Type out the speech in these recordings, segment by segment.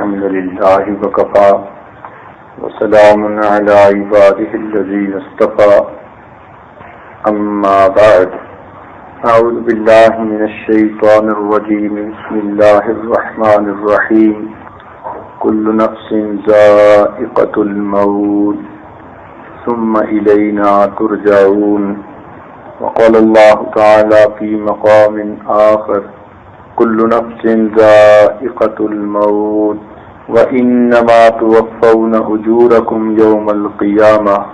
الحمد لله وكفى وسلام على عباده الذين اصطفى أما بعد أعوذ بالله من الشيطان الرجيم بسم الله الرحمن الرحيم كل نفس ذائقة الموت ثم إلينا ترجعون وقال الله تعالى في مقام آخر كل نفس ذائقة الموت وإنما توفون أجوركم يوم القيامة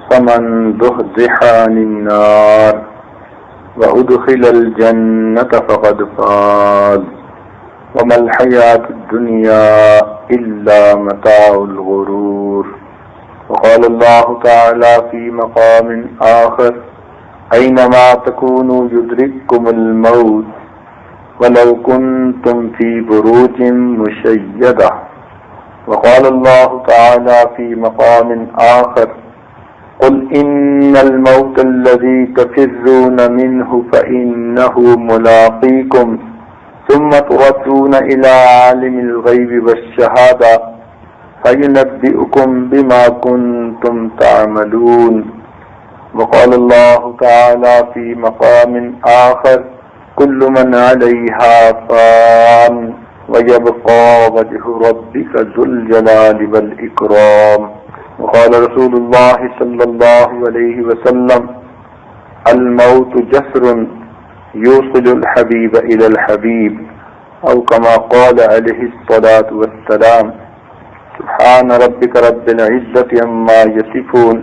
فمن زحزح عن النار وأدخل الجنة فقد فاز وما الحياة الدنيا إلا متاع الغرور وقال الله تعالى في مقام آخر أينما تكونوا يدرككم الموت ولو كنتم في بروج مشيدة وقال الله تعالى في مقام آخر قل إن الموت الذي تفرون منه فإنه ملاقيكم ثم تردون إلى عالم الغيب والشهادة فينبئكم بما كنتم تعملون وقال الله تعالى في مقام آخر كل من عليها فان ويبقى وجه ربك ذو الجلال والإكرام وقال رسول الله صلى الله عليه وسلم الموت جسر يوصل الحبيب إلى الحبيب أو كما قال عليه الصلاة والسلام سبحان ربك رب العزة عما يصفون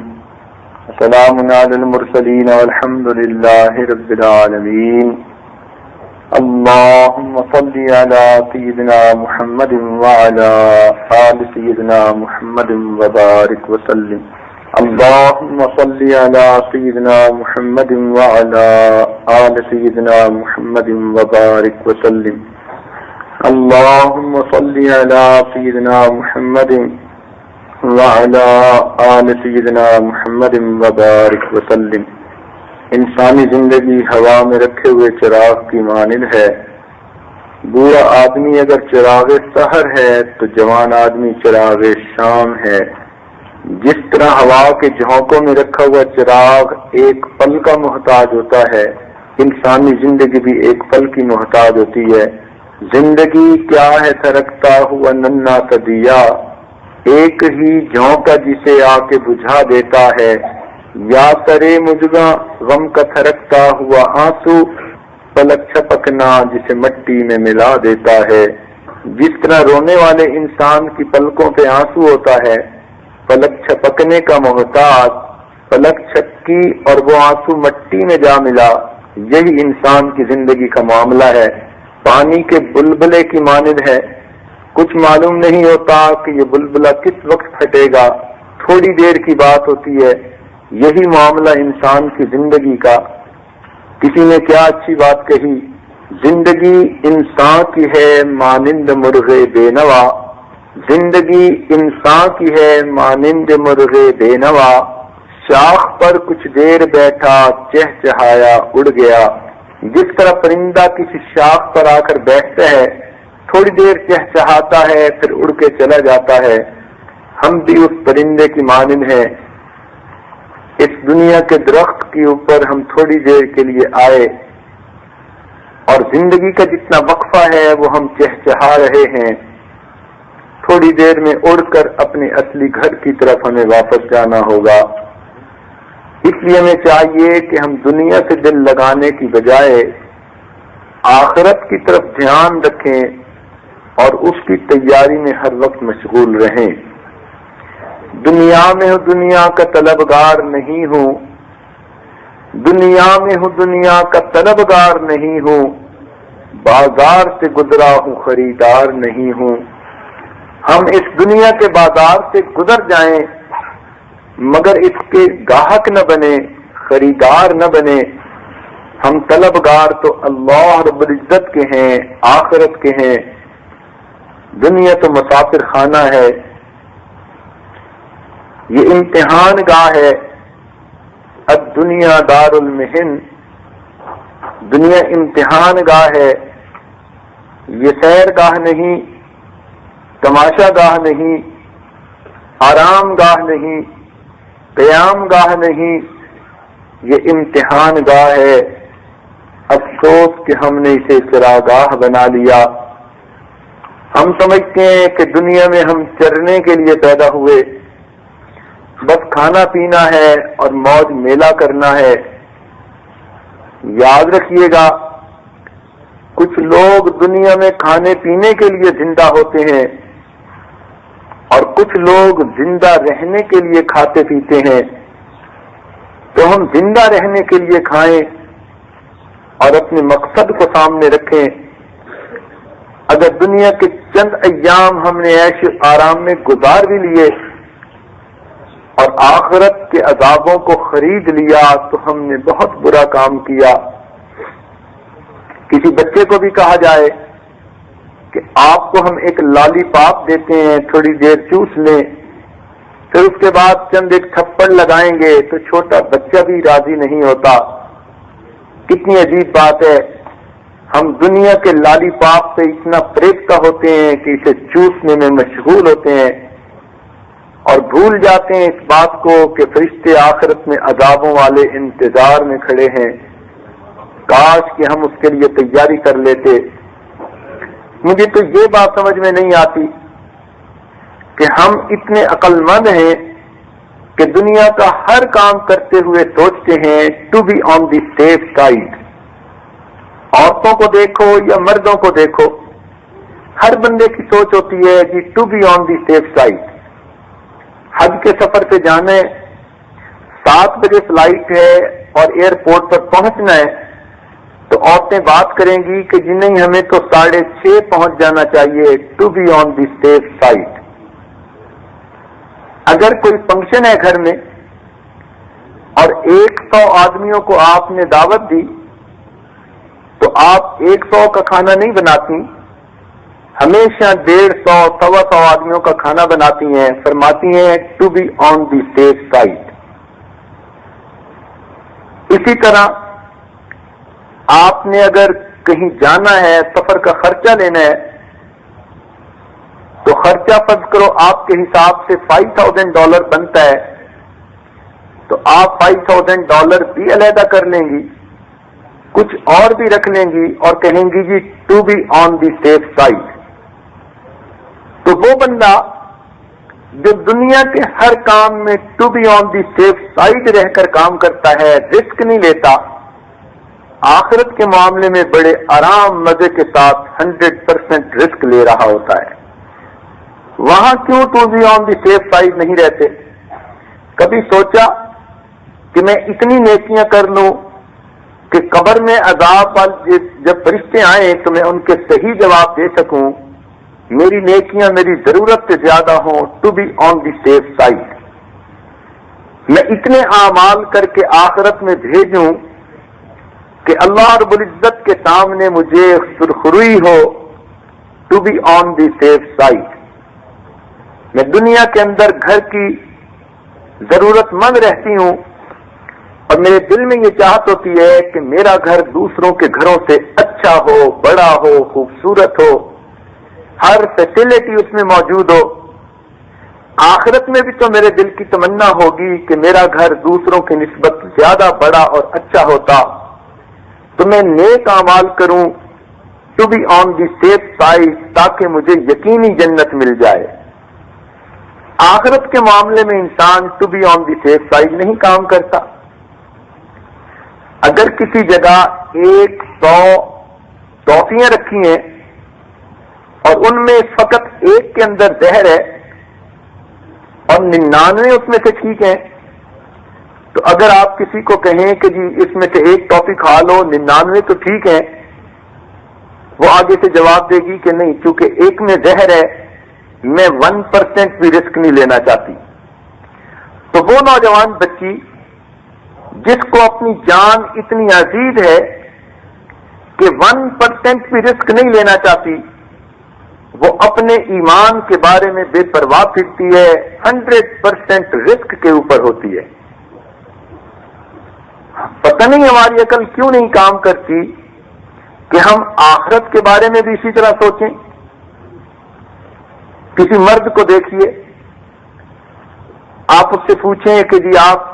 وسلام على المرسلين والحمد لله رب العالمين اللهم صل على سيدنا محمد وعلى آل سيدنا محمد وبارك وسلم اللهم صل على سيدنا محمد وعلى آل سيدنا محمد وبارك وسلم اللهم صل على سيدنا محمد وعلى آل سيدنا محمد وبارك وسلم انسانی زندگی ہوا میں رکھے ہوئے چراغ کی مانند ہے. بوڑھا آدمی اگر چراغ سحر ہے تو جوان آدمی چراغ شام ہے. جس طرح ہوا کے جھونکوں میں رکھا ہوا چراغ ایک پل کا محتاج ہوتا ہے، انسانی زندگی بھی ایک پل کی محتاج ہوتی ہے. زندگی کیا ہے تھرکتا ہوا ننھا سا دیا، ایک ہی جھونکا جسے آ کے بجھا دیتا ہے. یا سرے مجھگا غم کا تھرکتا ہوا آنسو، پلک چھپکنا جسے مٹی میں ملا دیتا ہے. جس طرح رونے والے انسان کی پلکوں پہ آنسو ہوتا ہے، پلک چھپکنے کا محتاج، پلک چھپکی اور وہ آنسو مٹی میں جا ملا، یہی انسان کی زندگی کا معاملہ ہے. پانی کے بلبلے کی مانند ہے، کچھ معلوم نہیں ہوتا کہ یہ بلبلہ کس وقت پھٹے گا، تھوڑی دیر کی بات ہوتی ہے. یہی معاملہ انسان کی زندگی کا. کسی نے کیا اچھی بات کہی، زندگی انسان کی ہے مانند مرغ بے نوا، زندگی انسان کی ہے مانند مرغ بے نوا، شاخ پر کچھ دیر بیٹھا چہچہایا اڑ گیا. جس طرح پرندہ کسی شاخ پر آ کر بیٹھتا ہے، تھوڑی دیر چہچہاتا ہے پھر اڑ کے چلا جاتا ہے، ہم بھی اس پرندے کی مانند ہیں. اس دنیا کے درخت کے اوپر ہم تھوڑی دیر کے لیے آئے اور زندگی کا جتنا وقفہ ہے وہ ہم چہچہا رہے ہیں. تھوڑی دیر میں اڑ کر اپنے اصلی گھر کی طرف ہمیں واپس جانا ہوگا. اس لیے ہمیں چاہیے کہ ہم دنیا سے دل لگانے کی بجائے آخرت کی طرف دھیان رکھیں اور اس کی تیاری میں ہر وقت مشغول رہیں. دنیا میں ہوں دنیا کا طلبگار نہیں ہوں، دنیا میں ہوں دنیا کا طلبگار نہیں ہوں، بازار سے گزرا ہوں خریدار نہیں ہوں. ہم اس دنیا کے بازار سے گزر جائیں مگر اس کے گاہک نہ بنے، خریدار نہ بنے. ہم طلبگار تو اللہ رب العزت کے ہیں، آخرت کے ہیں. دنیا تو مسافر خانہ ہے، یہ امتحان گاہ ہے. الدنیا دار المحن، دنیا امتحان گاہ ہے، یہ سیر گاہ نہیں. تماشا گاہ نہیں، آرام گاہ نہیں، قیام گاہ نہیں، یہ امتحان گاہ ہے۔ افسوس کہ ہم نے اسے چراگاہ بنا لیا۔ ہم سمجھتے ہیں کہ دنیا میں ہم چرنے کے لیے پیدا ہوئے، بس کھانا پینا ہے اور موج میلہ کرنا ہے۔ یاد رکھیے گا، کچھ لوگ دنیا میں کھانے پینے کے لیے زندہ ہوتے ہیں اور کچھ لوگ زندہ رہنے کے لیے کھاتے پیتے ہیں۔ تو ہم زندہ رہنے کے لیے کھائیں اور اپنے مقصد کو سامنے رکھیں۔ اگر دنیا کے چند ایام ہم نے عیش آرام میں گزار بھی لیے اور آخرت کے عذابوں کو خرید لیا تو ہم نے بہت برا کام کیا۔ کسی بچے کو بھی کہا جائے کہ آپ کو ہم ایک لالی پاپ دیتے ہیں، تھوڑی دیر چوس لیں، پھر اس کے بعد چند ایک تھپڑ لگائیں گے، تو چھوٹا بچہ بھی راضی نہیں ہوتا۔ کتنی عجیب بات ہے، ہم دنیا کے لالی پاپ سے اتنا فریفتہ ہوتے ہیں کہ اسے چوسنے میں مشغول ہوتے ہیں اور بھول جاتے ہیں اس بات کو کہ فرشتے آخرت میں عذابوں والے انتظار میں کھڑے ہیں۔ کاش کہ ہم اس کے لیے تیاری کر لیتے۔ مجھے تو یہ بات سمجھ میں نہیں آتی کہ ہم اتنے عقل مند ہیں کہ دنیا کا ہر کام کرتے ہوئے سوچتے ہیں to be on the safe side. عورتوں کو دیکھو یا مردوں کو دیکھو، ہر بندے کی سوچ ہوتی ہے کہ to be on the safe side. حج کے سفر پہ جانا ہے، 7 بجے فلائٹ ہے اور ایئرپورٹ پر پہنچنا ہے، تو عورتیں بات کریں گی کہ جی نہیں، ہمیں تو 6:30 پہنچ جانا چاہیے، to be on the safe side. اگر کوئی فنکشن ہے گھر میں اور 100 آدمیوں کو آپ نے دعوت دی تو آپ 100 کا کھانا نہیں بناتی، ہمیشہ 150 125 آدمیوں کا کھانا بناتی ہیں، فرماتی ہیں to be on the safe side. اسی طرح آپ نے اگر کہیں جانا ہے، سفر کا خرچہ لینا ہے، تو خرچہ فرض کرو آپ کے حساب سے $5000 بنتا ہے، تو آپ $5000 بھی علیحدہ کر لیں گی، کچھ اور بھی رکھ لیں گی اور کہیں گی جی to be on the safe side. تو وہ بندہ جو دنیا کے ہر کام میں to be on the safe side رہ کر کام کرتا ہے، رسک نہیں لیتا، آخرت کے معاملے میں بڑے آرام مزے کے ساتھ 100% رسک لے رہا ہوتا ہے۔ وہاں کیوں to be on the safe side نہیں رہتے؟ کبھی سوچا کہ میں اتنی نیکیاں کر لوں کہ قبر میں عذاب جب فرشتے آئیں تو میں ان کے صحیح جواب دے سکوں، میری نیکیاں میری ضرورت سے زیادہ ہوں، to be on the safe side. میں اتنے اعمال کر کے آخرت میں بھیجوں کہ اللہ رب العزت کے سامنے مجھے سرخروئی ہو، to be on the safe side. میں دنیا کے اندر گھر کی ضرورت مند رہتی ہوں اور میرے دل میں یہ چاہت ہوتی ہے کہ میرا گھر دوسروں کے گھروں سے اچھا ہو، بڑا ہو، خوبصورت ہو، ہر فیسلٹی اس میں موجود ہو۔ آخرت میں بھی تو میرے دل کی تمنا ہوگی کہ میرا گھر دوسروں کی نسبت زیادہ بڑا اور اچھا ہوتا، تو میں نیک اعمال کروں، to be on the safe side, تاکہ مجھے یقینی جنت مل جائے۔ آخرت کے معاملے میں انسان to be on the safe side نہیں کام کرتا۔ اگر کسی جگہ 100 ٹافیاں رکھی ہیں اور ان میں فقط ایک کے اندر زہر ہے اور 99 اس میں سے ٹھیک ہیں، تو اگر آپ کسی کو کہیں کہ جی اس میں سے ایک ٹافی کھا لو، 99 تو ٹھیک ہے، وہ آگے سے جواب دے گی کہ نہیں، چونکہ ایک میں زہر ہے، میں 1% بھی رسک نہیں لینا چاہتی۔ تو وہ نوجوان بچی جس کو اپنی جان اتنی عزیز ہے کہ 1% بھی رسک نہیں لینا چاہتی، وہ اپنے ایمان کے بارے میں بے پرواہ پھرتی ہے، 100% رسک کے اوپر ہوتی ہے۔ پتہ نہیں ہماری عقل کیوں نہیں کام کرتی کہ ہم آخرت کے بارے میں بھی اسی طرح سوچیں کسی مرد کو دیکھیے، آپ اس سے پوچھیں کہ جی آپ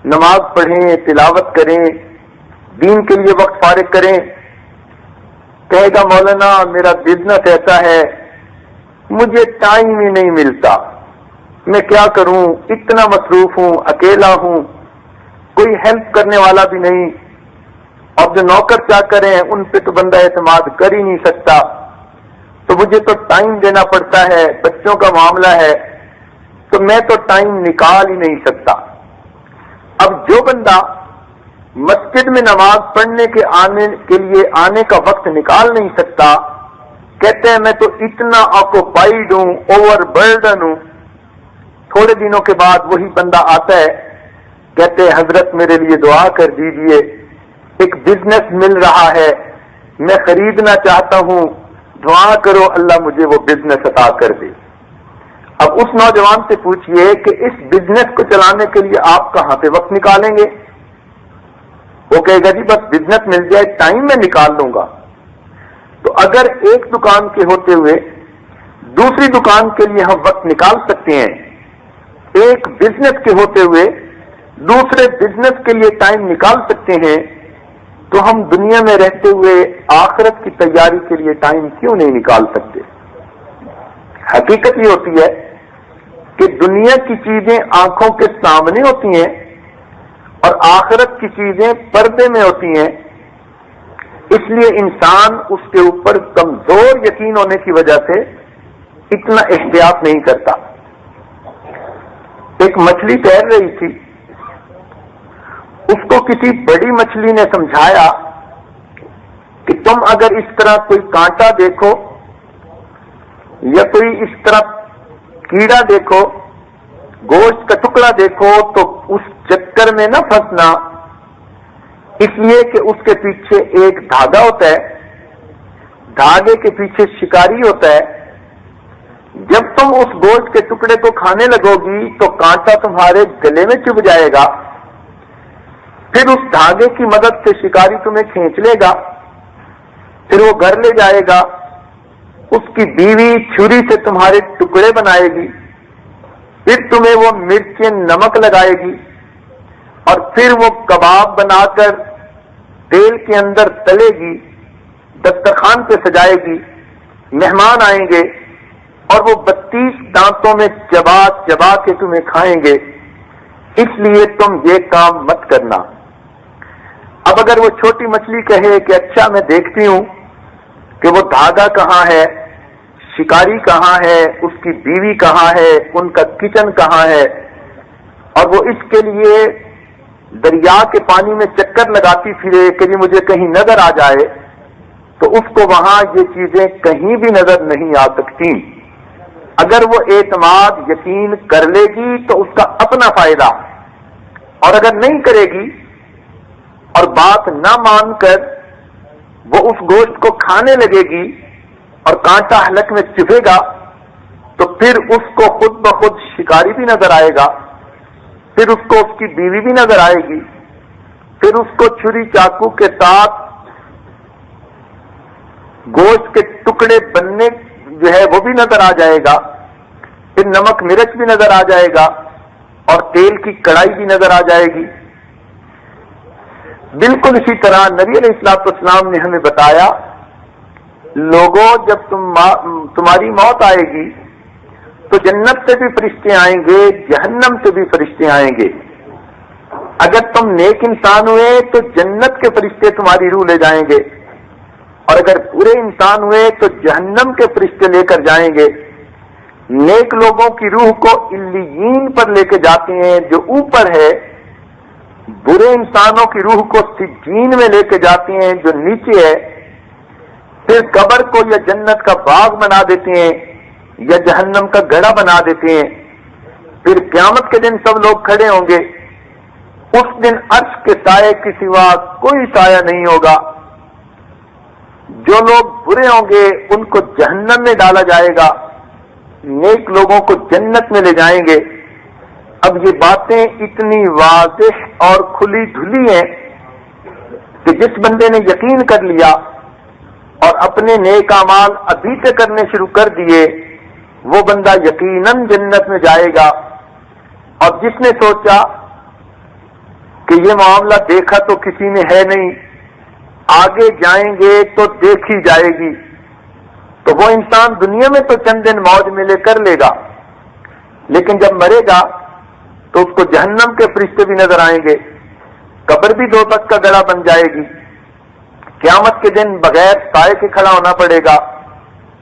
نماز پڑھیں، تلاوت کریں، دین کے لیے وقت فارغ کریں، کہے گا مولانا میرا بزنس ایسا ہے، مجھے ٹائم ہی نہیں ملتا، میں کیا کروں، اتنا مصروف ہوں، اکیلا ہوں، کوئی ہیلپ کرنے والا بھی نہیں، اور جو نوکر چاکر ہیں ان پہ تو بندہ اعتماد کر ہی نہیں سکتا، تو مجھے تو ٹائم دینا پڑتا ہے، بچوں کا معاملہ ہے، تو میں تو ٹائم نکال ہی نہیں سکتا۔ اب جو بندہ مسجد میں نماز پڑھنے کے لیے آنے کا وقت نکال نہیں سکتا، کہتے ہیں میں تو اتنا آکوپائیڈ ہوں، اوور برڈن ہوں، تھوڑے دنوں کے بعد وہی بندہ آتا ہے، کہتے ہیں حضرت میرے لیے دعا کر دیجئے، ایک بزنس مل رہا ہے، میں خریدنا چاہتا ہوں، دعا کرو اللہ مجھے وہ بزنس عطا کر دے۔ اب اس نوجوان سے پوچھئے کہ اس بزنس کو چلانے کے لیے آپ کہاں سے وقت نکالیں گے؟ وہ کہے گا جی بس بزنس مل جائے، ٹائم میں نکال لوں گا۔ تو اگر ایک دکان کے ہوتے ہوئے دوسری دکان کے لیے ہم وقت نکال سکتے ہیں، ایک بزنس کے ہوتے ہوئے دوسرے بزنس کے لیے ٹائم نکال سکتے ہیں، تو ہم دنیا میں رہتے ہوئے آخرت کی تیاری کے لیے ٹائم کیوں نہیں نکال سکتے؟ حقیقت یہ ہوتی ہے کہ دنیا کی چیزیں آنکھوں کے سامنے ہوتی ہیں اور آخرت کی چیزیں پردے میں ہوتی ہیں، اس لیے انسان اس کے اوپر کمزور یقین ہونے کی وجہ سے اتنا احتیاط نہیں کرتا۔ ایک مچھلی تیر رہی تھی، اس کو کسی بڑی مچھلی نے سمجھایا کہ تم اگر اس طرح کوئی کانٹا دیکھو یا کوئی اس طرح کیڑا دیکھو، گوشت کا ٹکڑا دیکھو، تو اس چکر میں نہ پھنسنا، اس لیے کہ اس کے پیچھے ایک دھاگا ہوتا ہے، دھاگے کے پیچھے شکاری ہوتا ہے، جب تم اس گوشت کے ٹکڑے کو کھانے لگو گی تو کانٹا تمہارے گلے میں چبھ جائے گا، پھر اس دھاگے کی مدد سے شکاری تمہیں کھینچ لے گا، پھر وہ گھر لے جائے گا، اس کی بیوی چھری سے تمہارے ٹکڑے بنائے گی، پھر تمہیں وہ مرچ نمک لگائے گی، اور پھر وہ کباب بنا کر تیل کے اندر تلے گی، دسترخوان پہ سجائے گی، مہمان آئیں گے اور وہ 32 دانتوں میں چبا چبا کے تمہیں کھائیں گے، اس لیے تم یہ کام مت کرنا۔ اب اگر وہ چھوٹی مچھلی کہے کہ اچھا میں دیکھتی ہوں کہ وہ دھاگا کہاں ہے، شکاری کہاں ہے، اس کی بیوی کہاں ہے، ان کا کچن کہاں ہے، اور وہ اس کے لیے دریا کے پانی میں چکر لگاتی پھرے کہ جی مجھے کہیں نظر آ جائے، تو اس کو وہاں یہ چیزیں کہیں بھی نظر نہیں آ سکتی۔ اگر وہ اعتماد یقین کر لے گی تو اس کا اپنا فائدہ، اور اگر نہیں کرے گی اور بات نہ مان کر وہ اس گوشت کو کھانے لگے گی اور کانٹا حلق میں چبھے گا، تو پھر اس کو خود بخود شکاری بھی نظر آئے گا، پھر اس کو اس کی بیوی بھی نظر آئے گی، پھر اس کو چھری چاقو کے ساتھ گوشت کے ٹکڑے بننے جو ہے وہ بھی نظر آ جائے گا، پھر نمک مرچ بھی نظر آ جائے گا، اور تیل کی کڑھائی بھی نظر آ جائے گی۔ بالکل اسی طرح نبی علیہ الصلوۃ والسلام نے ہمیں بتایا، لوگوں جب تمہاری موت آئے گی تو جنت سے بھی فرشتے آئیں گے، جہنم سے بھی فرشتے آئیں گے۔ اگر تم نیک انسان ہوئے تو جنت کے فرشتے تمہاری روح لے جائیں گے، اور اگر برے انسان ہوئے تو جہنم کے فرشتے لے کر جائیں گے۔ نیک لوگوں کی روح کو علیین پر لے کے جاتے ہیں جو اوپر ہے، برے انسانوں کی روح کو سجین میں لے کے جاتے ہیں جو نیچے ہے، پھر قبر کو یا جنت کا باغ بنا دیتے ہیں یا جہنم کا گڑھا بنا دیتے ہیں۔ پھر قیامت کے دن سب لوگ کھڑے ہوں گے، اس دن عرش کے سائے کے سوا کوئی سایہ نہیں ہوگا، جو لوگ برے ہوں گے ان کو جہنم میں ڈالا جائے گا، نیک لوگوں کو جنت میں لے جائیں گے۔ اب یہ باتیں اتنی واضح اور کھلی دھلی ہیں کہ جس بندے نے یقین کر لیا اور اپنے نیک اعمال ابھی سے کرنے شروع کر دیے، وہ بندہ یقیناً جنت میں جائے گا. اور جس نے سوچا کہ یہ معاملہ دیکھا تو کسی نے ہے نہیں، آگے جائیں گے تو دیکھی جائے گی، تو وہ انسان دنیا میں تو چند دن موج ملے کر لے گا، لیکن جب مرے گا تو اس کو جہنم کے فرشتے بھی نظر آئیں گے، قبر بھی دوزخ کا گڑھا بن جائے گی، قیامت کے دن بغیر سائے کے کھڑا ہونا پڑے گا،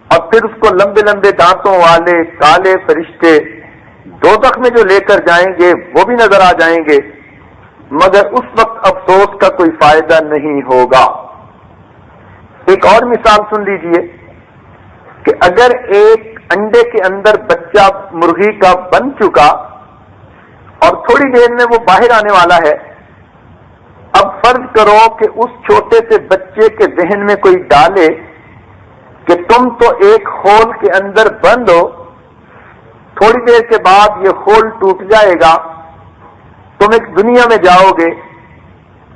اور پھر اس کو لمبے لمبے دانتوں والے کالے فرشتے دوزخ میں جو لے کر جائیں گے وہ بھی نظر آ جائیں گے، مگر اس وقت افسوس کا کوئی فائدہ نہیں ہوگا. ایک اور مثال سن لیجئے کہ اگر ایک انڈے کے اندر بچہ مرغی کا بن چکا اور تھوڑی دیر میں وہ باہر آنے والا ہے، اب فرض کرو کہ اس چھوٹے سے بچے کے ذہن میں کوئی ڈالے کہ تم تو ایک خول کے اندر بند ہو، تھوڑی دیر کے بعد یہ خول ٹوٹ جائے گا، تم ایک دنیا میں جاؤ گے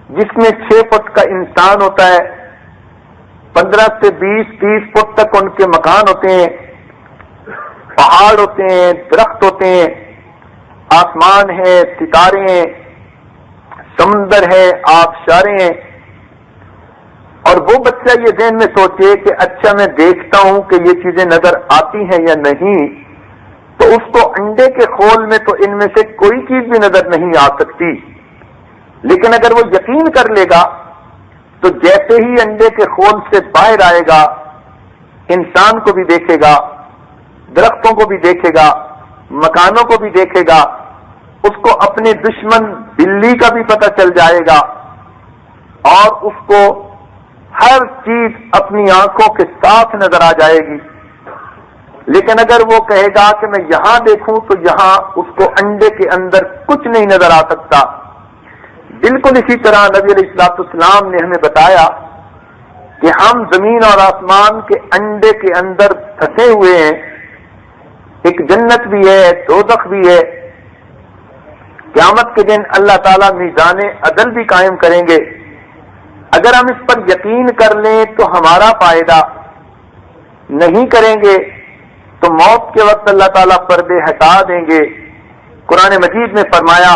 جس میں 6 فٹ کا انسان ہوتا ہے، 15 سے 20-30 فٹ تک ان کے مکان ہوتے ہیں، پہاڑ ہوتے ہیں، درخت ہوتے ہیں، آسمان ہے، ستارے ہیں، سمندر ہے، آبشاریں ہیں. اور وہ بچہ یہ ذہن میں سوچے کہ اچھا میں دیکھتا ہوں کہ یہ چیزیں نظر آتی ہیں یا نہیں، تو اس کو انڈے کے خول میں تو ان میں سے کوئی چیز بھی نظر نہیں آ سکتی. لیکن اگر وہ یقین کر لے گا تو جیسے ہی انڈے کے خول سے باہر آئے گا، انسان کو بھی دیکھے گا، درختوں کو بھی دیکھے گا، مکانوں کو بھی دیکھے گا، اس کو اپنے دشمن بلی کا بھی پتہ چل جائے گا، اور اس کو ہر چیز اپنی آنکھوں کے ساتھ نظر آ جائے گی. لیکن اگر وہ کہے گا کہ میں یہاں دیکھوں تو یہاں اس کو انڈے کے اندر کچھ نہیں نظر آ سکتا. بالکل اسی طرح نبی علیہ الصلوۃ والسلام نے ہمیں بتایا کہ ہم زمین اور آسمان کے انڈے کے اندر پھنسے ہوئے ہیں، ایک جنت بھی ہے، دوزخ بھی ہے. قیامت کے دن اللہ تعالیٰ میزان عدل بھی قائم کریں گے. اگر ہم اس پر یقین کر لیں تو ہمارا فائدہ، نہیں کریں گے تو موت کے وقت اللہ تعالیٰ پردے ہٹا دیں گے. قرآن مجید میں فرمایا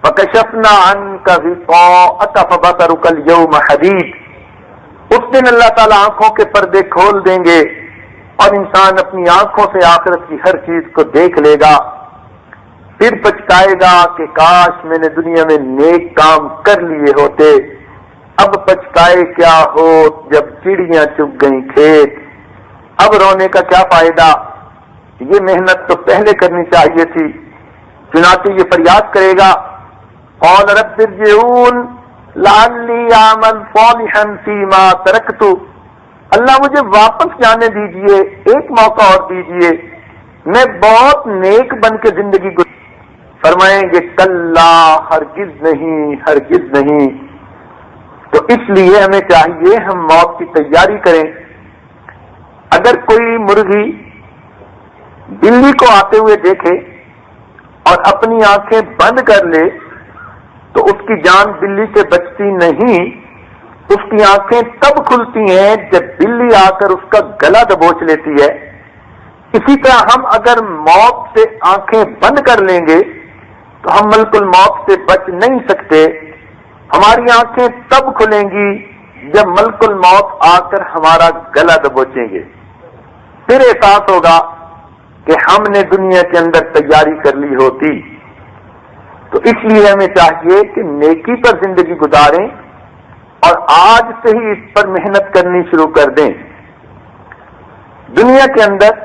فَكَشَفْنَا عَنْكَ غِطَاءَكَ فَبَصَرُكَ الْيَوْمَ حَدِيدٌ. اس دن اللہ تعالیٰ آنکھوں کے پردے کھول دیں گے اور انسان اپنی آنکھوں سے آخرت کی ہر چیز کو دیکھ لے گا. پھر پچھتائے گا کہ کاش میں نے دنیا میں نیک کام کر لیے ہوتے. اب پچھتائے کیا ہو جب چڑیاں چگ گئیں کھیت. اب رونے کا کیا فائدہ، یہ محنت تو پہلے کرنی چاہیے تھی. چنانچہ یہ فریاد کرے گا قال رب ارجعون لعلی اعمل صالحا فیما ترکت. اللہ مجھے واپس جانے دیجئے، ایک موقع اور دیجئے، میں بہت نیک بن کے زندگی گزار. فرمائیں گے کلا، ہرگز نہیں، ہرگز نہیں. تو اس لیے ہمیں چاہیے ہم موت کی تیاری کریں. اگر کوئی مرغی بلی کو آتے ہوئے دیکھے اور اپنی آنکھیں بند کر لے تو اس کی جان بلی سے بچتی نہیں. اس کی آنکھیں تب کھلتی ہیں جب بلی آ کر اس کا گلا دبوچ لیتی ہے. اسی طرح ہم اگر موت سے آنکھیں بند کر لیں گے تو ہم ملک الموت سے بچ نہیں سکتے. ہماری آنکھیں تب کھلیں گی جب ملک الموت آ کر ہمارا گلا دبوچیں گے. پھر احساس ہوگا کہ ہم نے دنیا کے اندر تیاری کر لی ہوتی. تو اس لیے ہمیں چاہیے کہ نیکی پر زندگی گزاریں اور آج سے ہی اس پر محنت کرنی شروع کر دیں. دنیا کے اندر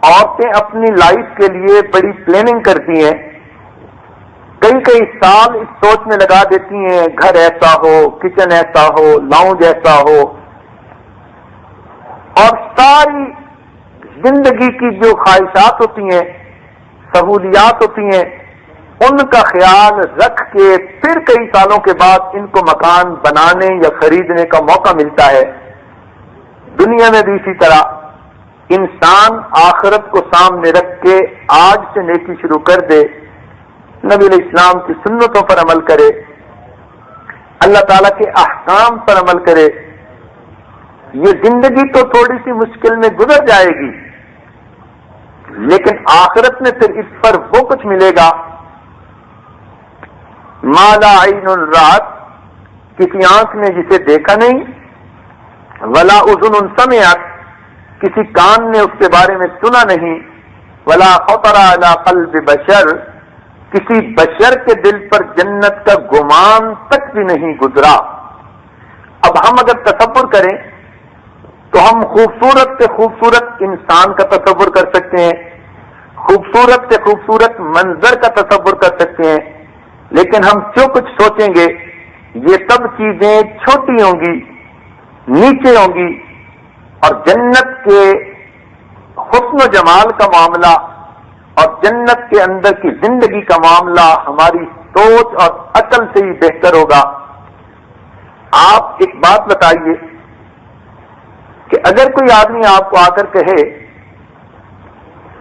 عورتیں اپنی لائف کے لیے بڑی پلاننگ کرتی ہیں، کئی سال اس سوچ میں لگا دیتی ہیں گھر ایسا ہو، کچن ایسا ہو، لاؤنج ایسا ہو، اور ساری زندگی کی جو خواہشات ہوتی ہیں، سہولیات ہوتی ہیں، ان کا خیال رکھ کے پھر کئی سالوں کے بعد ان کو مکان بنانے یا خریدنے کا موقع ملتا ہے. دنیا میں بھی اسی طرح انسان آخرت کو سامنے رکھ کے آج سے نیکی شروع کر دے، نبی علیہ السلام کی سنتوں پر عمل کرے، اللہ تعالیٰ کے احکام پر عمل کرے. یہ زندگی تو تھوڑی سی مشکل میں گزر جائے گی، لیکن آخرت میں پھر اس پر وہ کچھ ملے گا ما لا عین رات، کسی آنکھ نے جسے دیکھا نہیں، ولا اذن سمعت، کسی کان نے اس کے بارے میں سنا نہیں، ولا خطر علی قلب بشر، کسی بشر کے دل پر جنت کا گمان تک بھی نہیں گزرا۔ اب ہم اگر تصور کریں تو ہم خوبصورت سے خوبصورت انسان کا تصور کر سکتے ہیں، خوبصورت سے خوبصورت منظر کا تصور کر سکتے ہیں، لیکن ہم جو کچھ سوچیں گے یہ سب چیزیں چھوٹی ہوں گی، نیچے ہوں گی، اور جنت کے حسن و جمال کا معاملہ اور جنت کے اندر کی زندگی کا معاملہ ہماری سوچ اور عقل سے ہی بہتر ہوگا۔ آپ ایک بات بتائیے کہ اگر کوئی آدمی آپ کو آ کر کہے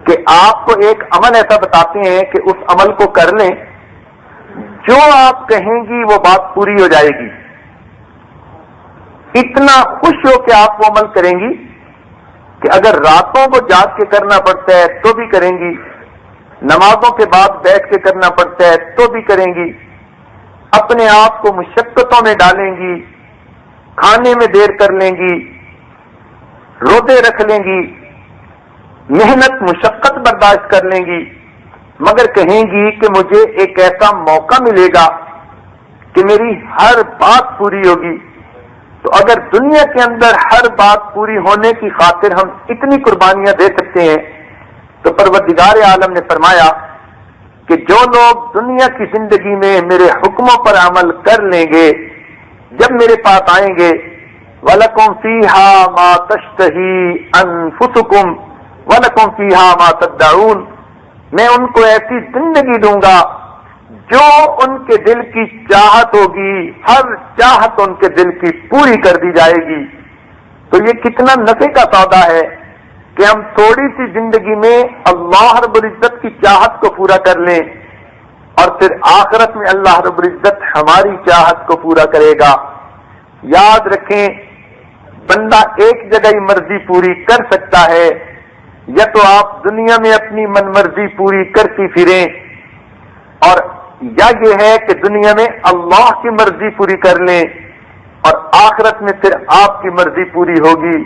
کہ آپ کو ایک عمل ایسا بتاتے ہیں کہ اس عمل کو کر لیں، جو آپ کہیں گی وہ بات پوری ہو جائے گی، اتنا خوش ہو کہ آپ وہ عمل کریں گی کہ اگر راتوں کو جاگ کے کرنا پڑتا ہے تو بھی کریں گی، نمازوں کے بعد بیٹھ کے کرنا پڑتا ہے تو بھی کریں گی، اپنے آپ کو مشقتوں میں ڈالیں گی، کھانے میں دیر کر لیں گی، روزے رکھ لیں گی، محنت مشقت برداشت کر لیں گی، مگر کہیں گی کہ مجھے ایک ایسا موقع ملے گا کہ میری ہر بات پوری ہوگی۔ تو اگر دنیا کے اندر ہر بات پوری ہونے کی خاطر ہم اتنی قربانیاں دے سکتے ہیں، تو پروردگار عالم نے فرمایا کہ جو لوگ دنیا کی زندگی میں میرے حکموں پر عمل کر لیں گے، جب میرے پاس آئیں گے، وَلَكُمْ فِيهَا مَا تَشْتَهِي أَنفُسُكُمْ وَلَكُمْ فِيهَا مَا تَدَّعُونَ، میں ان کو ایسی زندگی دوں گا جو ان کے دل کی چاہت ہوگی، ہر چاہت ان کے دل کی پوری کر دی جائے گی۔ تو یہ کتنا نفع کا سودا ہے کہ ہم تھوڑی سی زندگی میں اللہ رب العزت کی چاہت کو پورا کر لیں، اور پھر آخرت میں اللہ رب العزت ہماری چاہت کو پورا کرے گا۔ یاد رکھیں، بندہ ایک جگہ ہی مرضی پوری کر سکتا ہے، یا تو آپ دنیا میں اپنی من مرضی پوری کرتی پھریں، اور یا یہ ہے کہ دنیا میں اللہ کی مرضی پوری کر لیں اور آخرت میں پھر آپ کی مرضی پوری ہوگی۔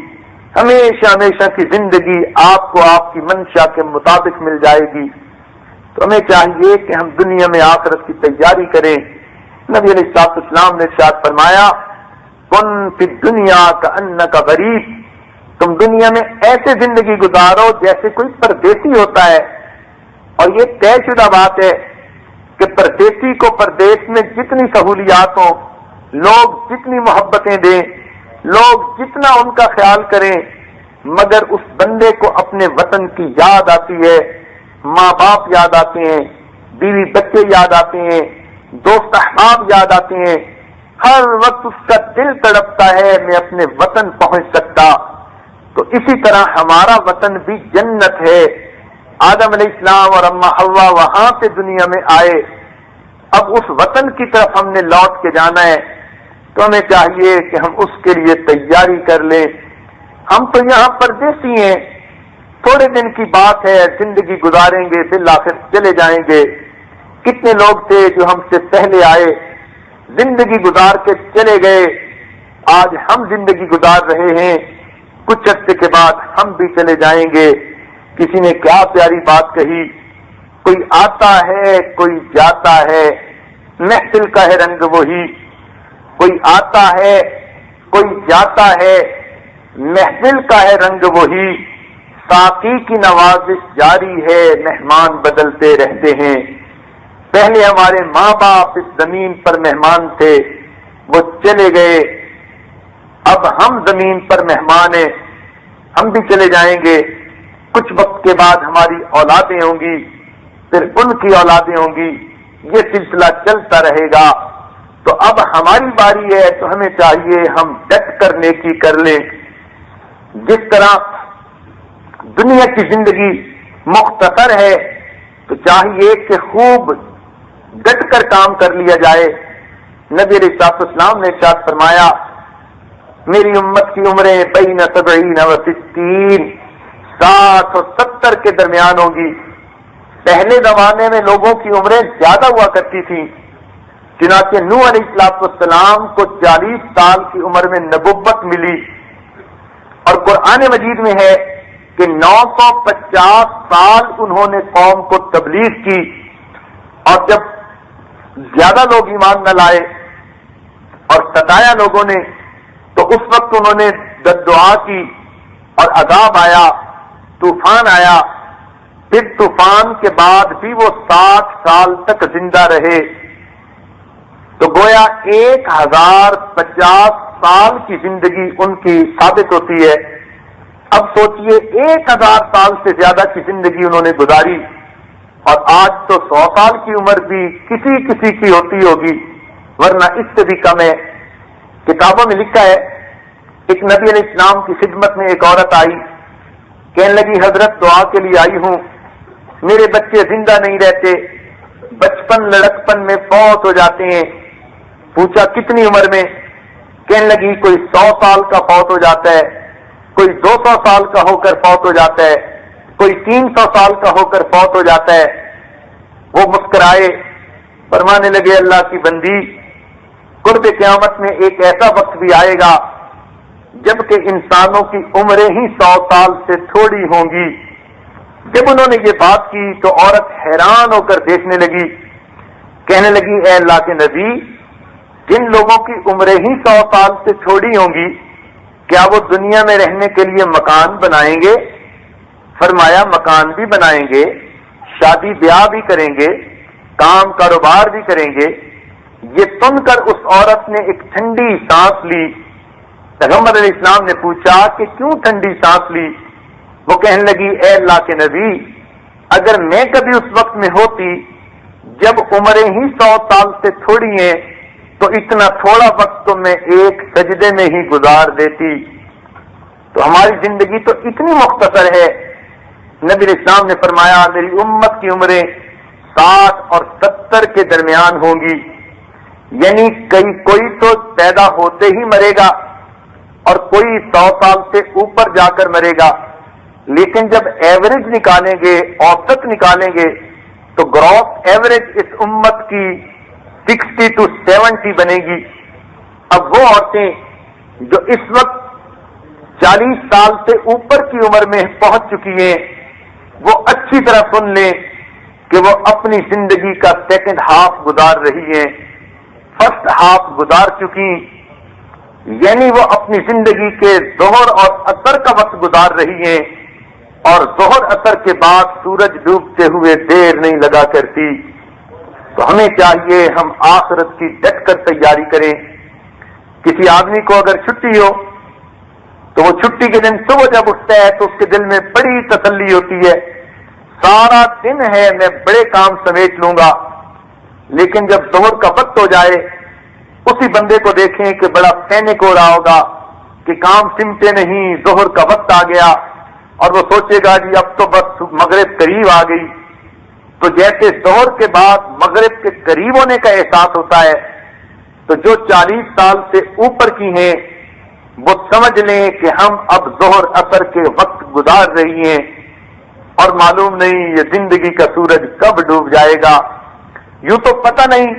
ہمیشہ ہمیشہ کی زندگی آپ کو آپ کی منشا کے مطابق مل جائے گی۔ تو ہمیں چاہیے کہ ہم دنیا میں آخرت کی تیاری کریں۔ نبی علیہ الصلوۃ والسلام نے ارشاد فرمایا، کن فی الدنیا کأنک غریب، تم دنیا میں ایسے زندگی گزارو جیسے کوئی پردیسی ہوتا ہے۔ اور یہ طے شدہ بات ہے کہ پردیسی کو پردیس میں جتنی سہولیات ہوں، لوگ جتنی محبتیں دیں، لوگ جتنا ان کا خیال کریں، مگر اس بندے کو اپنے وطن کی یاد آتی ہے، ماں باپ یاد آتے ہیں، بیوی بچے یاد آتے ہیں، دوست احباب یاد آتے ہیں، ہر وقت اس کا دل تڑپتا ہے میں اپنے وطن پہنچ سکتا۔ تو اسی طرح ہمارا وطن بھی جنت ہے۔ آدم علیہ السلام اور اماں حوا وہاں سے دنیا میں آئے، اب اس وطن کی طرف ہم نے لوٹ کے جانا ہے، تو ہمیں چاہیے کہ ہم اس کے لیے تیاری کر لیں۔ ہم تو یہاں پردیسی ہیں، تھوڑے دن کی بات ہے، زندگی گزاریں گے، بالآخر چلے جائیں گے۔ کتنے لوگ تھے جو ہم سے پہلے آئے، زندگی گزار کے چلے گئے، آج ہم زندگی گزار رہے ہیں، کچھ عرصے کے بعد ہم بھی چلے جائیں گے۔ کسی نے کیا پیاری بات کہی، کوئی آتا ہے کوئی جاتا ہے، محفل کا ہے رنگ وہی، کوئی آتا ہے کوئی جاتا ہے، محفل کا ہے رنگ وہی، ساقی کی نوازش جاری ہے، مہمان بدلتے رہتے ہیں۔ پہلے ہمارے ماں باپ اس زمین پر مہمان تھے، وہ چلے گئے، اب ہم زمین پر مہمان ہیں، ہم بھی چلے جائیں گے۔ کچھ وقت کے بعد ہماری اولادیں ہوں گی، پھر ان کی اولادیں ہوں گی، یہ سلسلہ چلتا رہے گا۔ تو اب ہماری باری ہے، تو ہمیں چاہیے ہم ڈٹ کر نیکی کر لیں۔ جس طرح دنیا کی زندگی مختصر ہے، تو چاہیے کہ خوب ڈٹ کر کام کر لیا جائے۔ نبی علیہ الصلوۃ والسلام نے ارشاد فرمایا، میری امت کی عمریں بین 70 و 60، 60 اور 70 کے درمیان ہوں گی۔ پہلے زمانے میں لوگوں کی عمریں زیادہ ہوا کرتی تھیں، چنانچہ نوح علیہ السلام کو 40 سال کی عمر میں نبوت ملی، اور قرآن مجید میں ہے کہ 950 سال انہوں نے قوم کو تبلیغ کی، اور جب زیادہ لوگ ایمان نہ لائے اور ستایا لوگوں نے تو اس وقت انہوں نے دعا کی اور عذاب آیا، طوفان آیا، پھر طوفان کے بعد بھی وہ 60 سال تک زندہ رہے، تو گویا 1050 سال کی زندگی ان کی ثابت ہوتی ہے۔ اب سوچئے 1000 سال سے زیادہ کی زندگی انہوں نے گزاری، اور آج تو 100 سال کی عمر بھی کسی کسی کی ہوتی ہوگی، ورنہ اس سے بھی کم ہے۔ کتابوں میں لکھا ہے ایک نبی علیہ السلام کی خدمت میں ایک عورت آئی، کہنے لگی حضرت دعا کے لیے آئی ہوں، میرے بچے زندہ نہیں رہتے، بچپن لڑکپن میں فوت ہو جاتے ہیں۔ پوچھا کتنی عمر میں؟ کہنے لگی کوئی 100 سال کا فوت ہو جاتا ہے، کوئی 200 سال کا ہو کر فوت ہو جاتا ہے، کوئی 300 سال کا ہو کر فوت ہو جاتا ہے۔ وہ مسکرائے، فرمانے لگے اللہ کی بندی، قرب قیامت میں ایک ایسا وقت بھی آئے گا جبکہ انسانوں کی عمریں ہی 100 سال سے تھوڑی ہوں گی۔ جب انہوں نے یہ بات کی تو عورت حیران ہو کر دیکھنے لگی، کہنے لگی اے اللہ کے نبی، جن لوگوں کی عمریں ہی 100 سال سے چھوڑی ہوں گی، کیا وہ دنیا میں رہنے کے لیے مکان بنائیں گے؟ فرمایا مکان بھی بنائیں گے، شادی بیاہ بھی کریں گے، کام کاروبار بھی کریں گے۔ یہ سن کر اس عورت نے ایک ٹھنڈی سانس لی۔ پیغمبر علیہ السلام نے پوچھا کہ کیوں ٹھنڈی سانس لی؟ وہ کہنے لگی اے اللہ کے نبی، اگر میں کبھی اس وقت میں ہوتی جب عمریں ہی 100 سال سے تھوڑی ہیں تو اتنا تھوڑا وقت تو میں ایک سجدے میں ہی گزار دیتی۔ تو ہماری زندگی تو اتنی مختصر ہے۔ نبی علیہ السلام نے فرمایا میری امت کی عمریں 60 اور 70 کے درمیان ہوں گی، یعنی کوئی تو پیدا ہوتے ہی مرے گا اور کوئی 100 سال سے اوپر جا کر مرے گا، لیکن جب ایوریج نکالیں گے، اوسط نکالیں گے، تو گراس ایوریج اس امت کی 60 to 70 بنے گی۔ اب وہ عورتیں جو اس وقت 40 سال سے اوپر کی عمر میں پہنچ چکی ہیں، وہ اچھی طرح سن لیں کہ وہ اپنی زندگی کا سیکنڈ ہاف گزار رہی ہیں، فرسٹ ہاف گزار چکی، یعنی وہ اپنی زندگی کے ظہر اور عصر کا وقت گزار رہی ہیں، اور ظہر عصر کے بعد سورج ڈوبتے ہوئے دیر نہیں لگا کرتی۔ تو ہمیں چاہیے ہم آخرت کی ڈٹ کر تیاری کریں۔ کسی آدمی کو اگر چھٹی ہو تو وہ چھٹی کے دن صبح جب اٹھتا ہے تو اس کے دل میں بڑی تسلی ہوتی ہے، سارا دن ہے میں بڑے کام سمیٹ لوں گا۔ لیکن جب ظہر کا وقت ہو جائے، اسی بندے کو دیکھیں کہ بڑا پینک ہو رہا ہوگا کہ کام سمٹے نہیں، ظہر کا وقت آ گیا، اور وہ سوچے گا جی اب تو بس مغرب قریب آ گئی۔ تو جیسے ظہر کے بعد مغرب کے قریب ہونے کا احساس ہوتا ہے، تو جو 40 سال سے اوپر کی ہیں وہ سمجھ لیں کہ ہم اب ظہر عصر کے وقت گزار رہی ہیں، اور معلوم نہیں یہ زندگی کا سورج کب ڈوب جائے گا۔ یوں تو پتہ نہیں،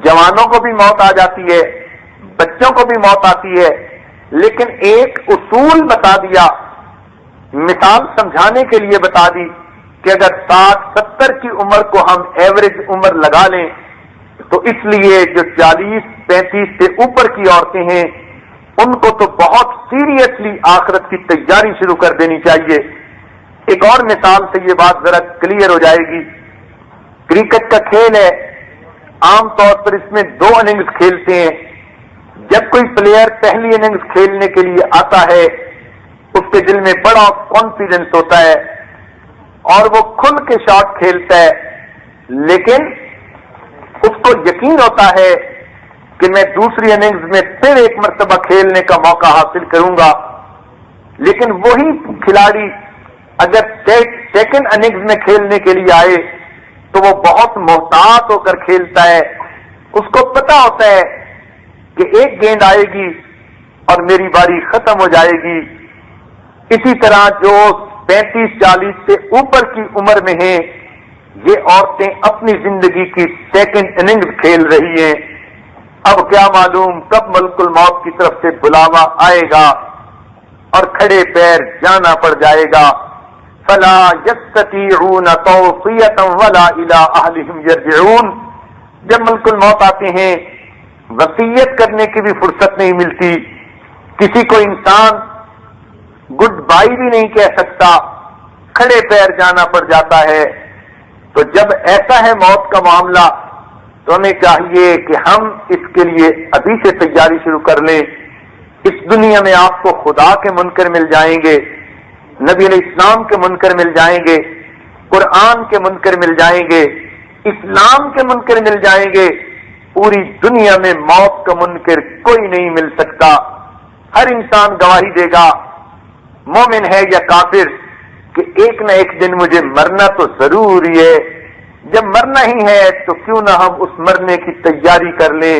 جوانوں کو بھی موت آ جاتی ہے، بچوں کو بھی موت آتی ہے، لیکن ایک اصول بتا دیا، مثال سمجھانے کے لیے بتا دی کہ اگر 60-70 کی عمر کو ہم ایوریج عمر لگا لیں تو اس لیے جو 40-35 سے اوپر کی عورتیں ہیں ان کو تو بہت سیریسلی آخرت کی تیاری شروع کر دینی چاہیے۔ ایک اور مثال سے یہ بات ذرا کلیئر ہو جائے گی۔ کرکٹ کا کھیل ہے، عام طور پر اس میں 2 اننگز کھیلتے ہیں۔ جب کوئی پلیئر پہلی اننگز کھیلنے کے لیے آتا ہے اس کے دل میں بڑا کانفیڈنس ہوتا ہے اور وہ کھل کے شاٹ کھیلتا ہے، لیکن اس کو یقین ہوتا ہے کہ میں دوسری اننگز میں پھر ایک مرتبہ کھیلنے کا موقع حاصل کروں گا۔ لیکن وہی کھلاڑی اگر سیکنڈ اننگز میں کھیلنے کے لیے آئے تو وہ بہت محتاط ہو کر کھیلتا ہے، اس کو پتا ہوتا ہے کہ ایک گیند آئے گی اور میری باری ختم ہو جائے گی۔ اسی طرح جو 35-40 سے اوپر کی عمر میں ہیں، یہ عورتیں اپنی زندگی کی سیکنڈ اننگ کھیل رہی ہیں۔ اب کیا معلوم کب ملک الموت کی طرف سے بلاوا آئے گا اور کھڑے پیر جانا پڑ جائے گا۔ فلا یستطیعون توصیۃ ولا الی اہلہم یرجعون، جب ملک الموت آتے ہیں وصیت کرنے کی بھی فرصت نہیں ملتی، کسی کو انسان گڈ بائی بھی نہیں کہہ سکتا، کھڑے پیر جانا پڑ جاتا ہے۔ تو جب ایسا ہے موت کا معاملہ تو ہمیں چاہیے کہ ہم اس کے لیے ابھی سے تیاری شروع کر لیں۔ اس دنیا میں آپ کو خدا کے منکر مل جائیں گے، نبی علیہ السلام کے منکر مل جائیں گے، قرآن کے منکر مل جائیں گے، اسلام کے منکر مل جائیں گے، پوری دنیا میں موت کا منکر کوئی نہیں مل سکتا۔ ہر انسان گواہی دے گا، مومن ہے یا کافر، کہ ایک نہ ایک دن مجھے مرنا تو ضروری ہے۔ جب مرنا ہی ہے تو کیوں نہ ہم اس مرنے کی تیاری کر لیں۔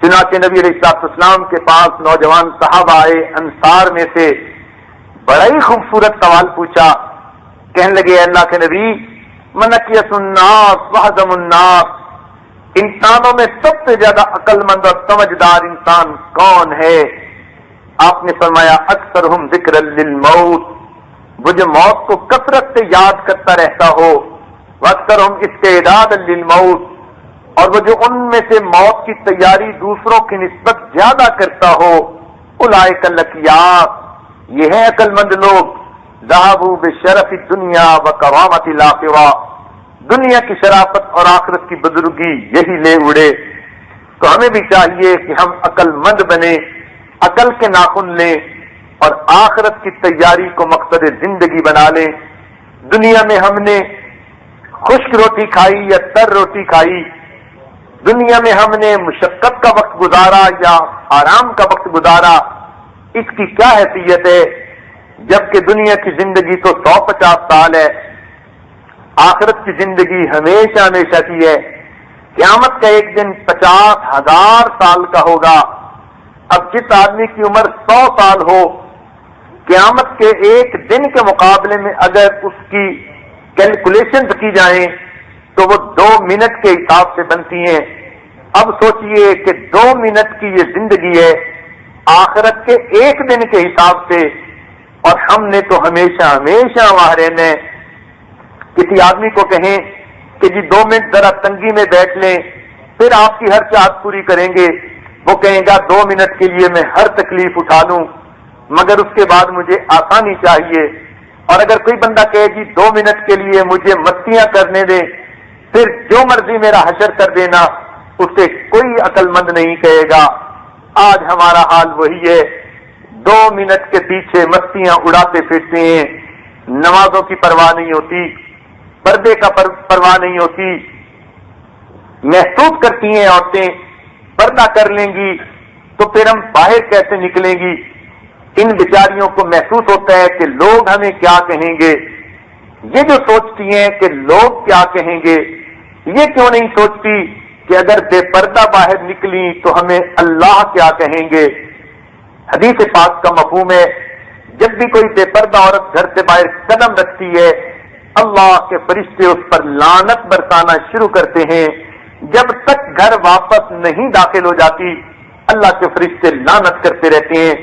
چنانچہ نبی علیہ السلام کے پاس نوجوان صحابہ آئے انصار میں سے، بڑا ہی خوبصورت سوال پوچھا، کہنے لگے اے اللہ کے نبی، من اکیس الناس وحزم الناس، انسانوں میں سب سے زیادہ عقل مند اور سمجھدار انسان کون ہے؟ آپ نے فرمایا اکثرہم ذکرا للموت، وہ جو موت کو کثرت سے یاد کرتا رہتا ہو، واکثرہم استعدادا للموت، اور وہ جو ان میں سے موت کی تیاری دوسروں کی نسبت زیادہ کرتا ہو، اولئک الاقیاء، یہ ہیں عقل مند لوگ، ذهبوا بشرف الدنیا وکرامۃ الآخرہ، دنیا کی شرافت اور آخرت کی بزرگی یہی لے اڑے۔ تو ہمیں بھی چاہیے کہ ہم عقل مند بنیں، عقل کے ناخن لیں اور آخرت کی تیاری کو مقصد زندگی بنا لیں۔ دنیا میں ہم نے خشک روٹی کھائی یا تر روٹی کھائی، دنیا میں ہم نے مشقت کا وقت گزارا یا آرام کا وقت گزارا، اس کی کیا حیثیت ہے؟ جبکہ دنیا کی زندگی تو 150 سال ہے، آخرت کی زندگی ہمیشہ ہمیشہ کی ہے۔ قیامت کا ایک دن 50,000 سال کا ہوگا۔ اب جس آدمی کی عمر 100 سال ہو، قیامت کے ایک دن کے مقابلے میں اگر اس کی کیلکولیشن کی جائیں تو وہ 2 منٹ کے حساب سے بنتی ہیں۔ اب سوچئے کہ 2 منٹ کی یہ زندگی ہے آخرت کے ایک دن کے حساب سے، اور ہم نے تو ہمیشہ ہمیشہ وہاں رہنا ہے۔ کسی آدمی کو کہیں کہ جی 2 منٹ ذرا تنگی میں بیٹھ لیں پھر آپ کی ہر چاہت پوری کریں گے، وہ کہیں گا 2 منٹ کے لیے میں ہر تکلیف اٹھا لوں، مگر اس کے بعد مجھے آسانی چاہیے۔ اور اگر کوئی بندہ کہے جی 2 منٹ کے لیے مجھے مستیاں کرنے دیں پھر جو مرضی میرا حشر کر دینا، اسے کوئی عقل مند نہیں کہے گا۔ آج ہمارا حال وہی ہے، 2 منٹ کے پیچھے مستیاں اڑاتے پھرتے ہیں، نمازوں کی پرواہ نہیں ہوتی، پردے کا پرواہ نہیں ہوتی۔ محسوس کرتی ہیں عورتیں پردہ کر لیں گی تو پھر ہم باہر کیسے نکلیں گی؟ ان بیچاریوں کو محسوس ہوتا ہے کہ لوگ ہمیں کیا کہیں گے۔ یہ جو سوچتی ہیں کہ لوگ کیا کہیں گے، یہ کیوں نہیں سوچتی کہ اگر بے پردہ باہر نکلی تو ہمیں اللہ کیا کہیں گے؟ حدیث پاک کا مفہوم ہے، جب بھی کوئی بے پردہ عورت گھر سے باہر قدم رکھتی ہے اللہ کے فرشتے اس پر لعنت برسانا شروع کرتے ہیں، جب تک گھر واپس نہیں داخل ہو جاتی اللہ کے فرشتے لعنت کرتے رہتے ہیں۔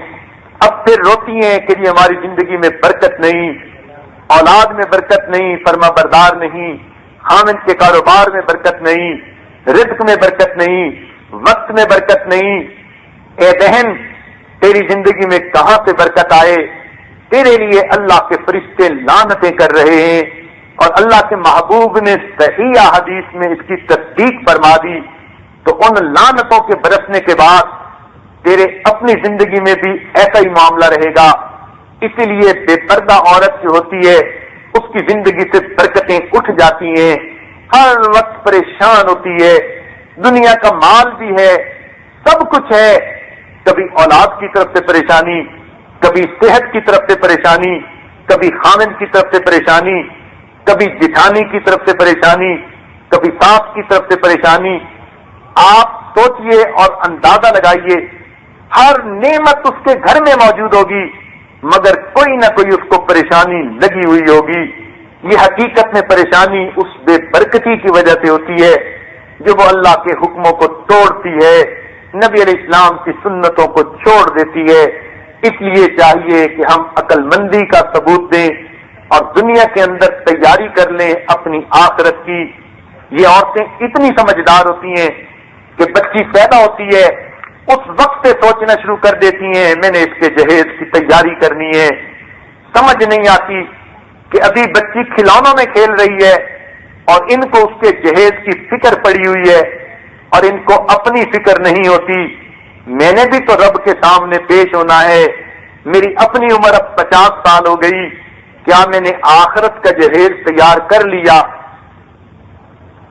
اب پھر روتی ہیں کہ جی ہماری زندگی میں برکت نہیں، اولاد میں برکت نہیں، فرما بردار نہیں، خامن کے کاروبار میں برکت نہیں، رزق میں برکت نہیں، وقت میں برکت نہیں۔ اے بہن، تیری زندگی میں کہاں سے برکت آئے؟ تیرے لیے اللہ کے فرشتے لعنتیں کر رہے ہیں، اور اللہ کے محبوب نے صحیح حدیث میں اس کی تصدیق فرما دی۔ تو ان لعنتوں کے برسنے کے بعد تیرے اپنی زندگی میں بھی ایسا ہی معاملہ رہے گا۔ اسی لیے بے پردہ عورت جو ہوتی ہے اس کی زندگی سے برکتیں اٹھ جاتی ہیں، ہر وقت پریشان ہوتی ہے، دنیا کا مال بھی ہے، سب کچھ ہے، کبھی اولاد کی طرف سے پریشانی، کبھی صحت کی طرف سے پریشانی، کبھی خامن کی طرف سے پریشانی، کبھی جٹھانی کی طرف سے پریشانی، کبھی ساس کی طرف سے پریشانی۔ آپ سوچئے اور اندازہ لگائیے، ہر نعمت اس کے گھر میں موجود ہوگی مگر کوئی نہ کوئی اس کو پریشانی لگی ہوئی ہوگی. یہ حقیقت میں پریشانی اس بے برکتی کی وجہ سے ہوتی ہے جو وہ اللہ کے حکموں کو توڑتی ہے، نبی علیہ السلام کی سنتوں کو چھوڑ دیتی ہے. اس لیے چاہیے کہ ہم عقل مندی کا ثبوت دیں اور دنیا کے اندر تیاری کر لیں اپنی آخرت کی. یہ عورتیں اتنی سمجھدار ہوتی ہیں کہ بچی پیدا ہوتی ہے اس وقت سے سوچنا شروع کر دیتی ہیں میں نے اس کے جہیز کی تیاری کرنی ہے. سمجھ نہیں آتی کہ ابھی بچی کھلونوں میں کھیل رہی ہے اور ان کو اس کے جہیز کی فکر پڑی ہوئی ہے اور ان کو اپنی فکر نہیں ہوتی. میں نے بھی تو رب کے سامنے پیش ہونا ہے. میری اپنی عمر اب 50 سال ہو گئی. کیا میں نے آخرت کا جہیز تیار کر لیا؟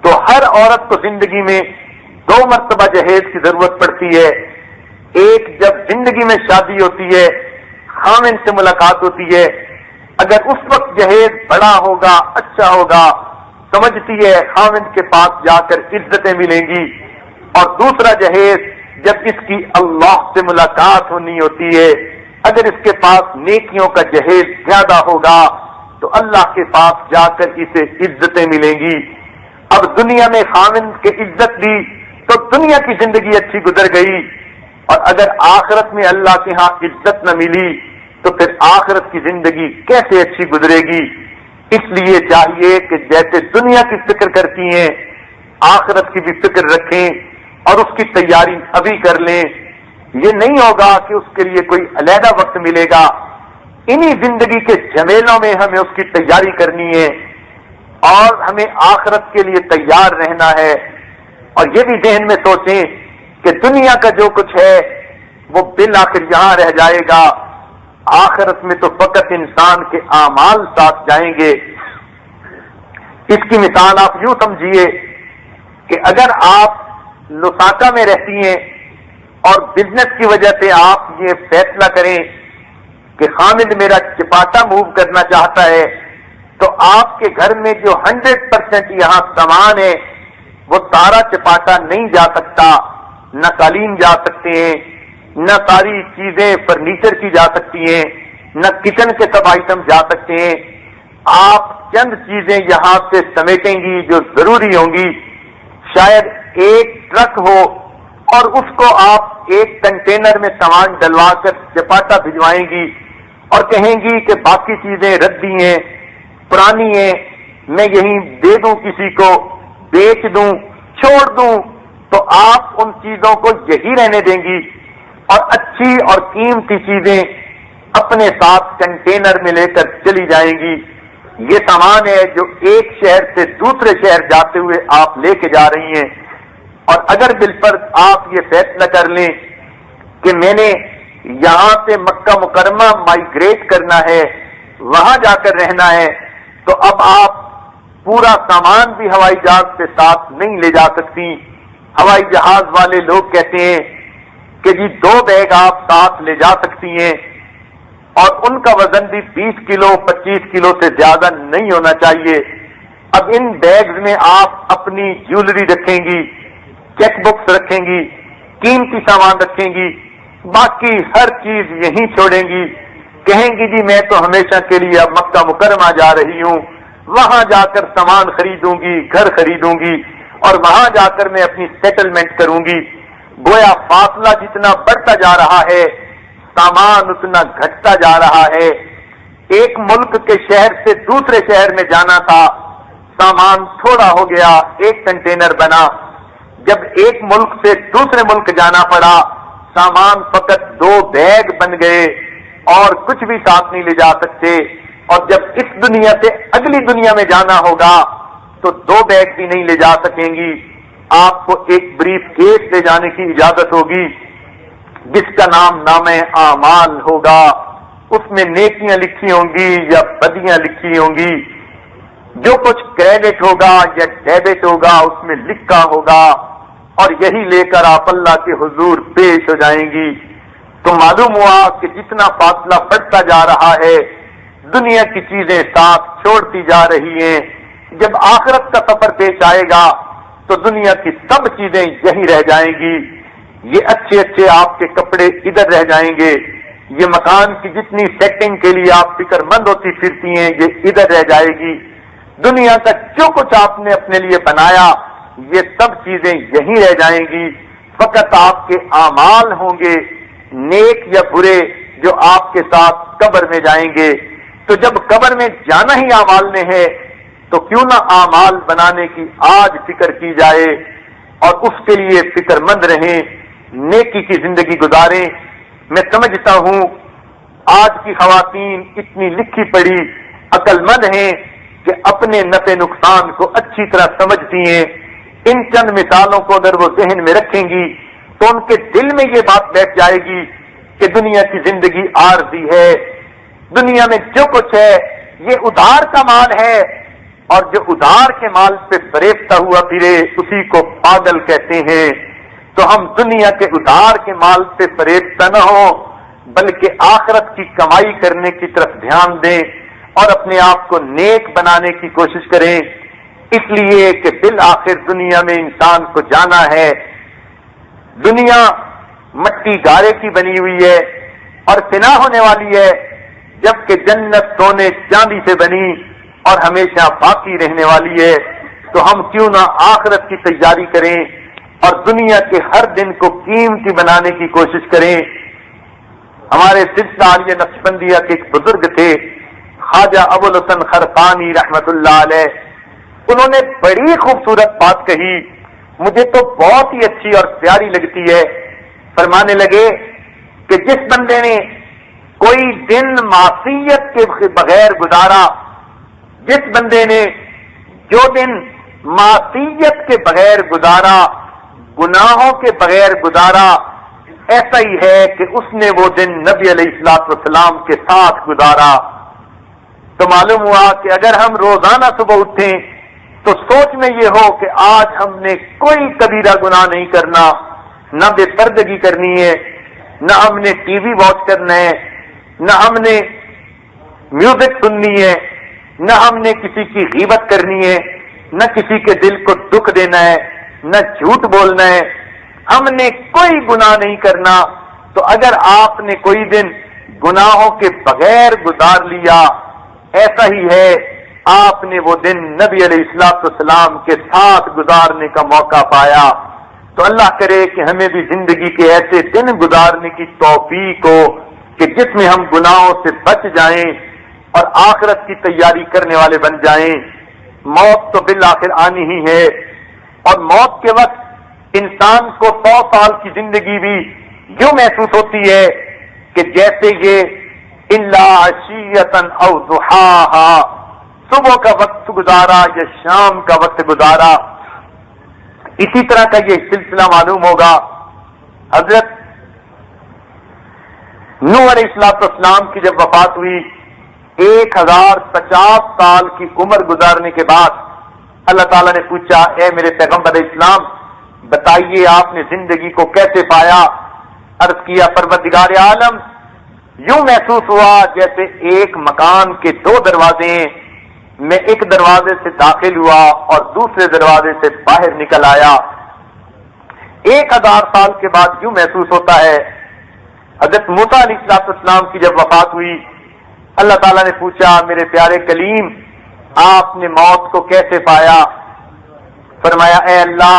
تو ہر عورت کو زندگی میں 2 مرتبہ جہیز کی ضرورت پڑتی ہے. ایک جب زندگی میں شادی ہوتی ہے، خاوند سے ملاقات ہوتی ہے، اگر اس وقت جہیز بڑا ہوگا، اچھا ہوگا، سمجھتی ہے خاوند کے پاس جا کر عزتیں ملیں گی. اور دوسرا جہیز جب اس کی اللہ سے ملاقات ہونی ہوتی ہے، اگر اس کے پاس نیکیوں کا جہیز زیادہ ہوگا تو اللہ کے پاس جا کر اسے عزتیں ملیں گی. اب دنیا میں خاوند کی عزت دی تو دنیا کی زندگی اچھی گزر گئی، اور اگر آخرت میں اللہ کے ہاں عزت نہ ملی تو پھر آخرت کی زندگی کیسے اچھی گزرے گی؟ اس لیے چاہیے کہ جیسے دنیا کی فکر کرتی ہیں آخرت کی بھی فکر رکھیں اور اس کی تیاری ابھی کر لیں. یہ نہیں ہوگا کہ اس کے لیے کوئی علیحدہ وقت ملے گا. انہی زندگی کے جھمیلوں میں ہمیں اس کی تیاری کرنی ہے اور ہمیں آخرت کے لیے تیار رہنا ہے. اور یہ بھی ذہن میں سوچیں کہ دنیا کا جو کچھ ہے وہ بالآخر یہاں رہ جائے گا. آخرت میں تو فقط انسان کے اعمال ساتھ جائیں گے. اس کی مثال آپ یوں سمجھیے کہ اگر آپ لساکا میں رہتی ہیں اور بزنس کی وجہ سے آپ یہ فیصلہ کریں کہ خامد میرا چپاٹا موو کرنا چاہتا ہے، تو آپ کے گھر میں جو 100% یہاں سامان ہے وہ سارا چپاٹا نہیں جا سکتا. نہ قالین جا سکتے ہیں، نہ ساری چیزیں فرنیچر کی جا سکتی ہیں، نہ کچن کے سب آئٹم جا سکتے ہیں. آپ چند چیزیں یہاں سے سمیٹیں گی جو ضروری ہوں گی. شاید ایک ٹرک ہو اور اس کو آپ ایک کنٹینر میں سامان ڈلوا کر چپاٹا بھجوائیں گی اور کہیں گی کہ باقی چیزیں ردی ہیں، پرانی ہیں، میں یہیں دے دوں، کسی کو بیچ دوں، چھوڑ دوں. تو آپ ان چیزوں کو یہی رہنے دیں گی اور اچھی اور قیمتی چیزیں اپنے ساتھ کنٹینر میں لے کر چلی جائیں گی. یہ سامان ہے جو ایک شہر سے دوسرے شہر جاتے ہوئے آپ لے کے جا رہی ہیں. اور اگر بالفرض آپ یہ فیصلہ کر لیں کہ میں نے یہاں سے مکہ مکرمہ مائیگریٹ کرنا ہے، وہاں جا کر رہنا ہے، تو اب آپ پورا سامان بھی ہوائی جہاز سے ساتھ نہیں لے جا سکتی. ہوائی جہاز والے لوگ کہتے ہیں کہ جی 2 بیگ آپ ساتھ لے جا سکتی ہیں اور ان کا وزن بھی 20 کلو 25 کلو سے زیادہ نہیں ہونا چاہیے. اب ان بیگز میں آپ اپنی جیولری رکھیں گی، چیک بکس رکھیں گی، قیمتی سامان رکھیں گی، باقی ہر چیز یہیں چھوڑیں گی. کہیں گی جی میں تو ہمیشہ کے لیے اب مکہ مکرمہ جا رہی ہوں، وہاں جا کر سامان خریدوں گی، گھر خریدوں گی اور وہاں جا کر میں اپنی سیٹلمنٹ کروں گی. گویا فاصلہ جتنا بڑھتا جا رہا ہے سامان اتنا گھٹتا جا رہا ہے. ایک ملک کے شہر سے دوسرے شہر میں جانا تھا، سامان تھوڑا ہو گیا، ایک کنٹینر بنا. جب ایک ملک سے دوسرے ملک جانا پڑا، سامان فقط 2 بیگ بن گئے اور کچھ بھی ساتھ نہیں لے جا سکتے. اور جب اس دنیا سے اگلی دنیا میں جانا ہوگا تو 2 بیگ بھی نہیں لے جا سکیں گی. آپ کو ایک بریف کیس لے جانے کی اجازت ہوگی جس کا نام نامہ اعمال ہوگا. اس میں نیکیاں لکھی ہوں گی یا بدیاں لکھی ہوں گی. جو کچھ کریڈٹ ہوگا یا ڈیبٹ ہوگا اس میں لکھا ہوگا اور یہی لے کر آپ اللہ کے حضور پیش ہو جائیں گی. تو معلوم ہوا کہ جتنا فاصلہ بڑھتا جا رہا ہے دنیا کی چیزیں ساتھ چھوڑتی جا رہی ہیں. جب آخرت کا سفر پیش آئے گا تو دنیا کی سب چیزیں یہی رہ جائیں گی. یہ اچھے اچھے آپ کے کپڑے ادھر رہ جائیں گے، یہ مکان کی جتنی سیٹنگ کے لیے آپ فکر مند ہوتی پھرتی ہیں یہ ادھر رہ جائے گی. دنیا کا جو کچھ آپ نے اپنے لیے بنایا یہ سب چیزیں یہیں رہ جائیں گی. فقط آپ کے اعمال ہوں گے نیک یا برے جو آپ کے ساتھ قبر میں جائیں گے. تو جب قبر میں جانا ہی اعمال میں ہے تو کیوں نہ اعمال بنانے کی آج فکر کی جائے اور اس کے لیے فکر مند رہیں, نیکی کی زندگی گزاریں. میں سمجھتا ہوں آج کی خواتین اتنی لکھی پڑھی عقل مند ہیں کہ اپنے نفع نقصان کو اچھی طرح سمجھتی ہیں. ان چند مثالوں کو اگر وہ ذہن میں رکھیں گی تو ان کے دل میں یہ بات بیٹھ جائے گی کہ دنیا کی زندگی عارضی ہے, دنیا میں جو کچھ ہے یہ ادھار کا مال ہے, اور جو ادھار کے مال پہ فریبتا ہوا پھرے اسی کو پاگل کہتے ہیں. تو ہم دنیا کے ادھار کے مال پہ فریبتا نہ ہوں بلکہ آخرت کی کمائی کرنے کی طرف دھیان دیں اور اپنے آپ کو نیک بنانے کی کوشش کریں. اس لیے کہ بالآخر دنیا میں انسان کو جانا ہے. دنیا مٹی گارے کی بنی ہوئی ہے اور فنا ہونے والی ہے, جبکہ جنت سونے چاندی سے بنی اور ہمیشہ باقی رہنے والی ہے. تو ہم کیوں نہ آخرت کی تیاری کریں اور دنیا کے ہر دن کو قیمتی بنانے کی کوشش کریں. ہمارے سلسلہ عالیہ نقشبندیہ کے ایک بزرگ تھے خواجہ ابوالحسن خرقانی رحمت اللہ علیہ. انہوں نے بڑی خوبصورت بات کہی, مجھے تو بہت ہی اچھی اور پیاری لگتی ہے. فرمانے لگے کہ جس بندے نے کوئی دن معصیت کے بغیر گزارا, جس بندے نے جو دن معصیت کے بغیر گزارا, گناہوں کے بغیر گزارا, ایسا ہی ہے کہ اس نے وہ دن نبی علیہ الصلوۃ والسلام کے ساتھ گزارا. تو معلوم ہوا کہ اگر ہم روزانہ صبح اٹھیں تو سوچ میں یہ ہو کہ آج ہم نے کوئی کبیرہ گناہ نہیں کرنا, نہ بے پردگی کرنی ہے, نہ ہم نے ٹی وی واچ کرنا ہے, نہ ہم نے میوزک سننی ہے, نہ ہم نے کسی کی غیبت کرنی ہے, نہ کسی کے دل کو دکھ دینا ہے, نہ جھوٹ بولنا ہے, ہم نے کوئی گناہ نہیں کرنا. تو اگر آپ نے کوئی دن گناہوں کے بغیر گزار لیا, ایسا ہی ہے آپ نے وہ دن نبی علیہ الصلوۃ والسلام کے ساتھ گزارنے کا موقع پایا. تو اللہ کرے کہ ہمیں بھی زندگی کے ایسے دن گزارنے کی توفیق ہو کہ جس میں ہم گناہوں سے بچ جائیں اور آخرت کی تیاری کرنے والے بن جائیں. موت تو بالآخر آنی ہی ہے, اور موت کے وقت انسان کو 100 سال کی زندگی بھی یوں محسوس ہوتی ہے کہ جیسے یہ الا عشیۃ او ضحاہا, صبح کا وقت گزارا یا شام کا وقت گزارا. اسی طرح کا یہ سلسلہ معلوم ہوگا. حضرت نوح علیہ السلام کی جب وفات ہوئی 1050 سال کی عمر گزارنے کے بعد اللہ تعالیٰ نے پوچھا, اے میرے پیغمبر اسلام بتائیے آپ نے زندگی کو کیسے پایا؟ عرض کیا پروردگار عالم یوں محسوس ہوا جیسے ایک مکان کے 2 دروازے ہیں, میں ایک دروازے سے داخل ہوا اور دوسرے دروازے سے باہر نکل آیا. 1000 سال کے بعد یوں محسوس ہوتا ہے. حضرت موسیٰ علیہ السلام کی جب وفات ہوئی اللہ تعالیٰ نے پوچھا میرے پیارے کلیم آپ نے موت کو کیسے پایا؟ فرمایا اے اللہ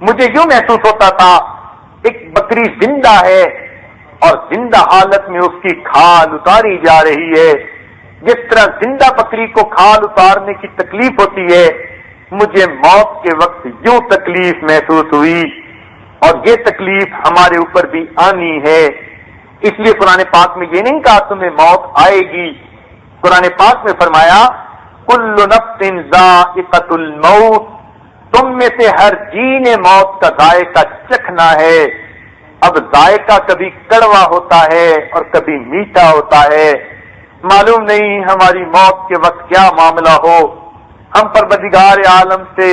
مجھے یوں محسوس ہوتا تھا ایک بکری زندہ ہے اور زندہ حالت میں اس کی کھال اتاری جا رہی ہے. جس طرح زندہ بکری کو کھال اتارنے کی تکلیف ہوتی ہے مجھے موت کے وقت یوں تکلیف محسوس ہوئی, اور یہ تکلیف ہمارے اوپر بھی آنی ہے. اس لیے قرآن پاک میں یہ نہیں کہا تمہیں موت آئے گی, قرآن پاک میں فرمایا کل نفس ذائقۃ الموت, تم میں سے ہر جی نے موت کا ذائقہ چکھنا ہے. اب ذائقہ کبھی کڑوا ہوتا ہے اور کبھی میٹھا ہوتا ہے. معلوم نہیں ہماری موت کے وقت کیا معاملہ ہو. ہم پروردگار عالم سے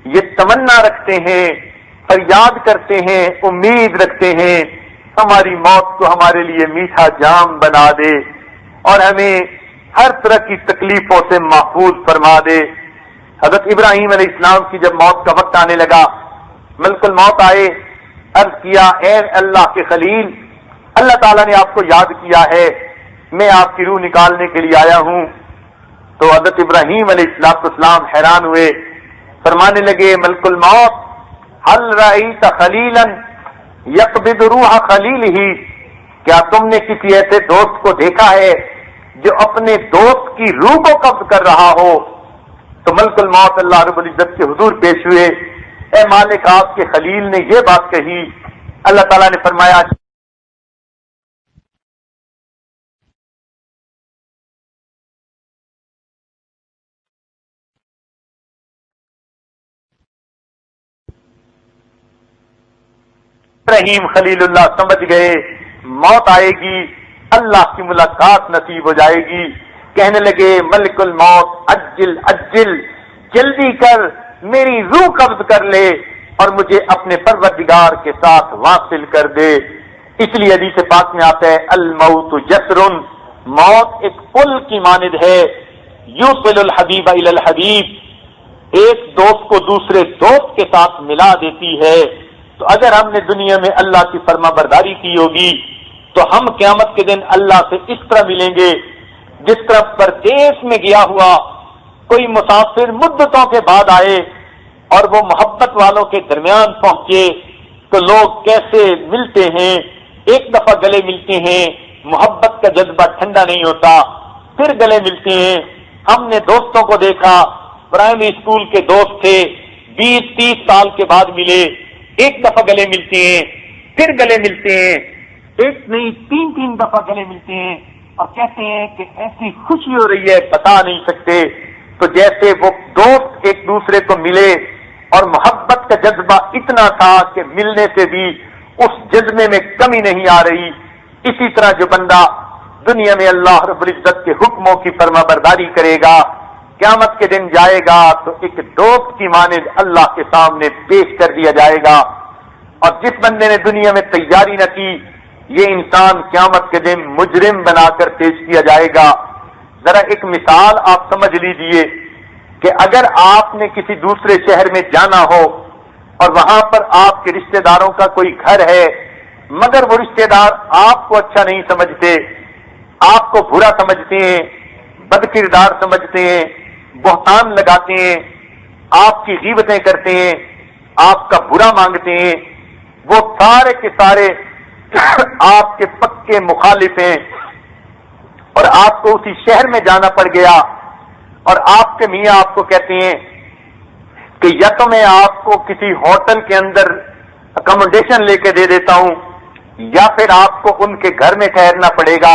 یہ تمنا رکھتے ہیں, فریاد کرتے ہیں, امید رکھتے ہیں ہماری موت کو ہمارے لیے میٹھا جام بنا دے اور ہمیں ہر طرح کی تکلیفوں سے محفوظ فرما دے. حضرت ابراہیم علیہ السلام کی جب موت کا وقت آنے لگا, ملک الموت آئے, عرض کیا اے اللہ کے خلیل اللہ تعالیٰ نے آپ کو یاد کیا ہے، میں آپ کی روح نکالنے کے لیے آیا ہوں۔ تو حضرت ابراہیم علیہ السلام حیران ہوئے، فرمانے لگے ملک الموت هل رأیت خلیلا یقبض روح خلیلہ، کیا تم نے کسی ایسے دوست کو دیکھا ہے جو اپنے دوست کی روح کو قبض کر رہا ہو؟ تو ملک الموت اللہ رب العزت کے حضور پیش ہوئے، اے مالک آپ کے خلیل نے یہ بات کہی۔ اللہ تعالیٰ نے فرمایا ابراہیم خلیل اللہ سمجھ گئے موت آئے گی، اللہ کی ملاقات نصیب ہو جائے گی، کہنے لگے ملک الموت عجل عجل، جلدی کر میری روح قبض کر لے اور مجھے اپنے پروردگار کے ساتھ واصل کر دے۔ اس لیے حدیث پاک میں آتا ہے الموت جسر، موت ایک پل کی مانند ہے، یوصل الحبیب الی الحبیب، ایک دوست کو دوسرے دوست کے ساتھ ملا دیتی ہے۔ تو اگر ہم نے دنیا میں اللہ کی فرما برداری کی ہوگی تو ہم قیامت کے دن اللہ سے اس طرح ملیں گے جس طرح پردیس میں گیا ہوا کوئی مسافر مدتوں کے بعد آئے اور وہ محبت والوں کے درمیان پہنچے تو لوگ کیسے ملتے ہیں، ایک دفعہ گلے ملتے ہیں، محبت کا جذبہ ٹھنڈا نہیں ہوتا، پھر گلے ملتے ہیں۔ ہم نے دوستوں کو دیکھا، پرائمری اسکول کے دوست تھے، 20-30 سال کے بعد ملے، ایک دفعہ گلے ملتے ہیں، پھر گلے ملتے ہیں، ایک نہیں 3 دفعہ گلے ملتے ہیں اور کہتے ہیں کہ ایسی خوشی ہو رہی ہے بتا نہیں سکتے۔ تو جیسے وہ دوست ایک دوسرے کو ملے اور محبت کا جذبہ اتنا تھا کہ ملنے سے بھی اس جذبے میں کمی نہیں آ رہی، اسی طرح جو بندہ دنیا میں اللہ رب العزت کے حکموں کی فرما برداری کرے گا، قیامت کے دن جائے گا تو ایک دوست کی مانند اللہ کے سامنے پیش کر دیا جائے گا۔ اور جس بندے نے دنیا میں تیاری نہ کی، یہ انسان قیامت کے دن مجرم بنا کر پیش کیا جائے گا۔ ذرا ایک مثال آپ سمجھ لیجئے کہ اگر آپ نے کسی دوسرے شہر میں جانا ہو اور وہاں پر آپ کے رشتہ داروں کا کوئی گھر ہے، مگر وہ رشتہ دار آپ کو اچھا نہیں سمجھتے، آپ کو برا سمجھتے ہیں، بد کردار سمجھتے ہیں، بہتان لگاتے ہیں، آپ کی غیبتیں کرتے ہیں، آپ کا برا مانگتے ہیں، وہ سارے کے سارے آپ کے پکے مخالف ہیں، اور آپ کو اسی شہر میں جانا پڑ گیا اور آپ کے میاں آپ کو کہتے ہیں کہ یا تو میں آپ کو کسی ہوٹل کے اندر اکوموڈیشن لے کے دے دیتا ہوں یا پھر آپ کو ان کے گھر میں ٹھہرنا پڑے گا،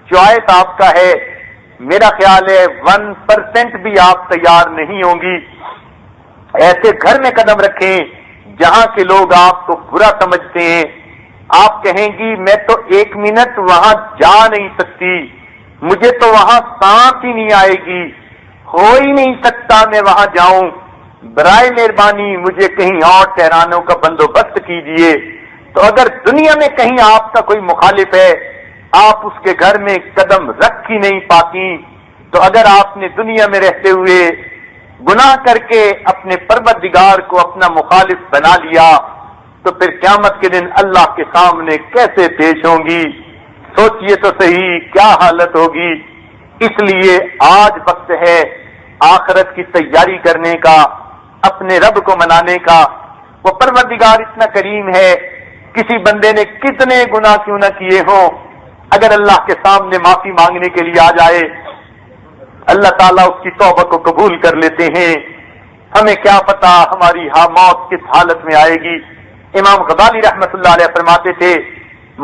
چوائس آپ کا ہے۔ میرا خیال ہے 1% بھی آپ تیار نہیں ہوں گی ایسے گھر میں قدم رکھیں جہاں کے لوگ آپ کو برا سمجھتے ہیں۔ آپ کہیں گی میں تو 1 منٹ وہاں جا نہیں سکتی، مجھے تو وہاں سانس ہی نہیں آئے گی، ہو ہی نہیں سکتا میں وہاں جاؤں، برائے مہربانی مجھے کہیں اور ٹھہرانے کا بندوبست کیجئے۔ تو اگر دنیا میں کہیں آپ کا کوئی مخالف ہے، آپ اس کے گھر میں قدم رکھ ہی نہیں پاتی، تو اگر آپ نے دنیا میں رہتے ہوئے گناہ کر کے اپنے پروردگار کو اپنا مخالف بنا لیا تو پھر قیامت کے دن اللہ کے سامنے کیسے پیش ہوں گی؟ سوچئے تو صحیح کیا حالت ہوگی۔ اس لیے آج وقت ہے آخرت کی تیاری کرنے کا، اپنے رب کو منانے کا۔ وہ پروردگار اتنا کریم ہے، کسی بندے نے کتنے گناہ کیوں نہ کیے ہوں، اگر اللہ کے سامنے معافی مانگنے کے لیے آ جائے اللہ تعالیٰ اس کی توبہ کو قبول کر لیتے ہیں۔ ہمیں کیا پتا ہماری موت کس حالت میں آئے گی۔ امام غزالی رحمت اللہ علیہ فرماتے تھے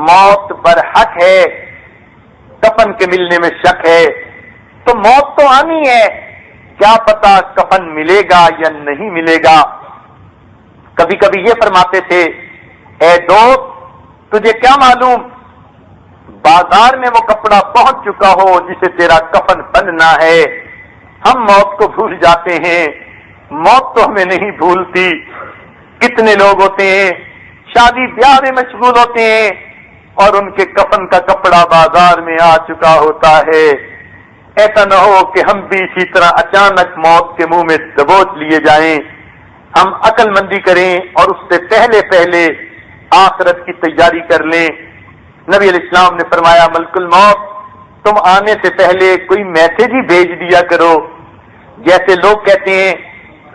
موت برحق ہے، کفن کے ملنے میں شک ہے۔ تو موت تو آنی ہے، کیا پتا کفن ملے گا یا نہیں ملے گا۔ کبھی کبھی یہ فرماتے تھے اے دوست تجھے کیا معلوم بازار میں وہ کپڑا پہنچ چکا ہو جسے تیرا کفن بننا ہے۔ ہم موت کو بھول جاتے ہیں، موت تو ہمیں نہیں بھولتی۔ کتنے لوگ ہوتے ہیں شادی بیاہ میں مشغول ہوتے ہیں اور ان کے کفن کا کپڑا بازار میں آ چکا ہوتا ہے۔ ایسا نہ ہو کہ ہم بھی اسی طرح اچانک موت کے منہ میں دبوچ لیے جائیں۔ ہم عقل مندی کریں اور اس سے پہلے آخرت کی تیاری کر لیں۔ نبی علیہ السلام نے فرمایا ملک الموت تم آنے سے پہلے کوئی میسج ہی بھیج دیا کرو، جیسے لوگ کہتے ہیں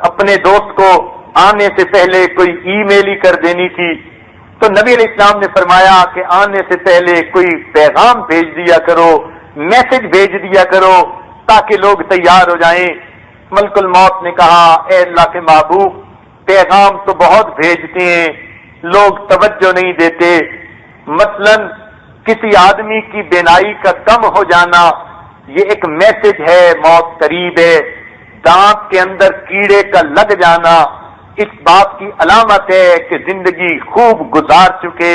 اپنے دوست کو آنے سے پہلے کوئی ای میل ہی کر دینی تھی، تو نبی علیہ السلام نے فرمایا کہ آنے سے پہلے کوئی پیغام بھیج دیا کرو، میسج بھیج دیا کرو تاکہ لوگ تیار ہو جائیں۔ ملک الموت نے کہا اے اللہ کے محبوب پیغام تو بہت بھیجتے ہیں، لوگ توجہ نہیں دیتے، مثلا کسی آدمی کی بینائی کا کم ہو جانا یہ ایک میسج ہے موت قریب ہے، دانت کے اندر کیڑے کا لگ جانا اس بات کی علامت ہے کہ زندگی خوب گزار چکے،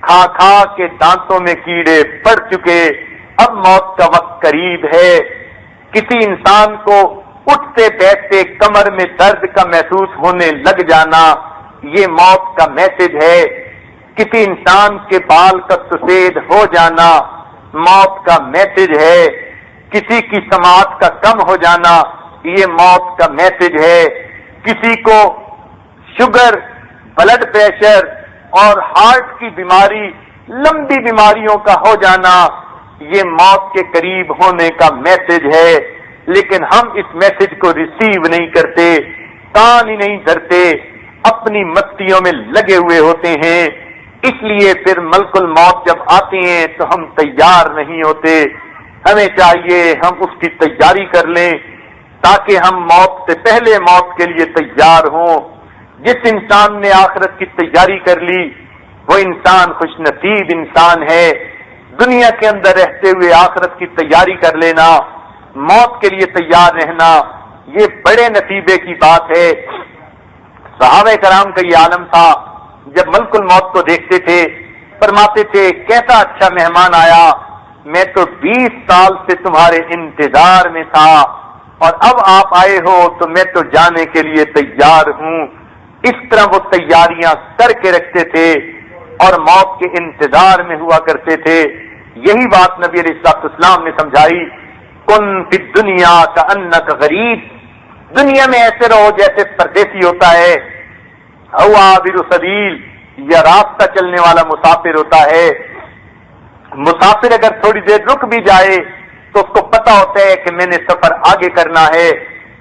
کھا کھا کے دانتوں میں کیڑے پڑ چکے، اب موت کا وقت قریب ہے۔ کسی انسان کو اٹھتے بیٹھتے کمر میں درد کا محسوس ہونے لگ جانا یہ موت کا میسج ہے، کسی انسان کے بال کا سفید ہو جانا موت کا میسج ہے، کسی کی سماعت کا کم ہو جانا یہ موت کا میسج ہے، کسی کو شوگر، بلڈ پریشر اور ہارٹ کی بیماری، لمبی بیماریوں کا ہو جانا یہ موت کے قریب ہونے کا میسج ہے، لیکن ہم اس میسج کو ریسیو نہیں کرتے، کان ہی نہیں دھرتے، اپنی مستیوں میں لگے ہوئے ہوتے ہیں، اس لیے پھر ملک الموت جب آتے ہیں تو ہم تیار نہیں ہوتے۔ ہمیں چاہیے ہم اس کی تیاری کر لیں تاکہ ہم موت سے پہلے موت کے لیے تیار ہوں۔ جس انسان نے آخرت کی تیاری کر لی وہ انسان خوش نصیب انسان ہے۔ دنیا کے اندر رہتے ہوئے آخرت کی تیاری کر لینا، موت کے لیے تیار رہنا یہ بڑے نصیبے کی بات ہے۔ صحابہ کرام کا یہ عالم تھا، جب ملک الموت کو دیکھتے تھے فرماتے تھے کیسا اچھا مہمان آیا، میں تو 20 سال سے تمہارے انتظار میں تھا اور اب آپ آئے ہو تو میں تو جانے کے لیے تیار ہوں۔ اس طرح وہ تیاریاں کر کے رکھتے تھے اور موت کے انتظار میں ہوا کرتے تھے۔ یہی بات نبی علیہ السلام نے سمجھائی، کن فی الدنیا کأنک غریب، دنیا میں ایسے رہو جیسے پردیسی ہوتا ہے، او عابر سبیل یا راستہ چلنے والا مسافر ہوتا ہے۔ مسافر اگر تھوڑی دیر رک بھی جائے تو اس کو پتا ہوتا ہے کہ میں نے سفر آگے کرنا ہے،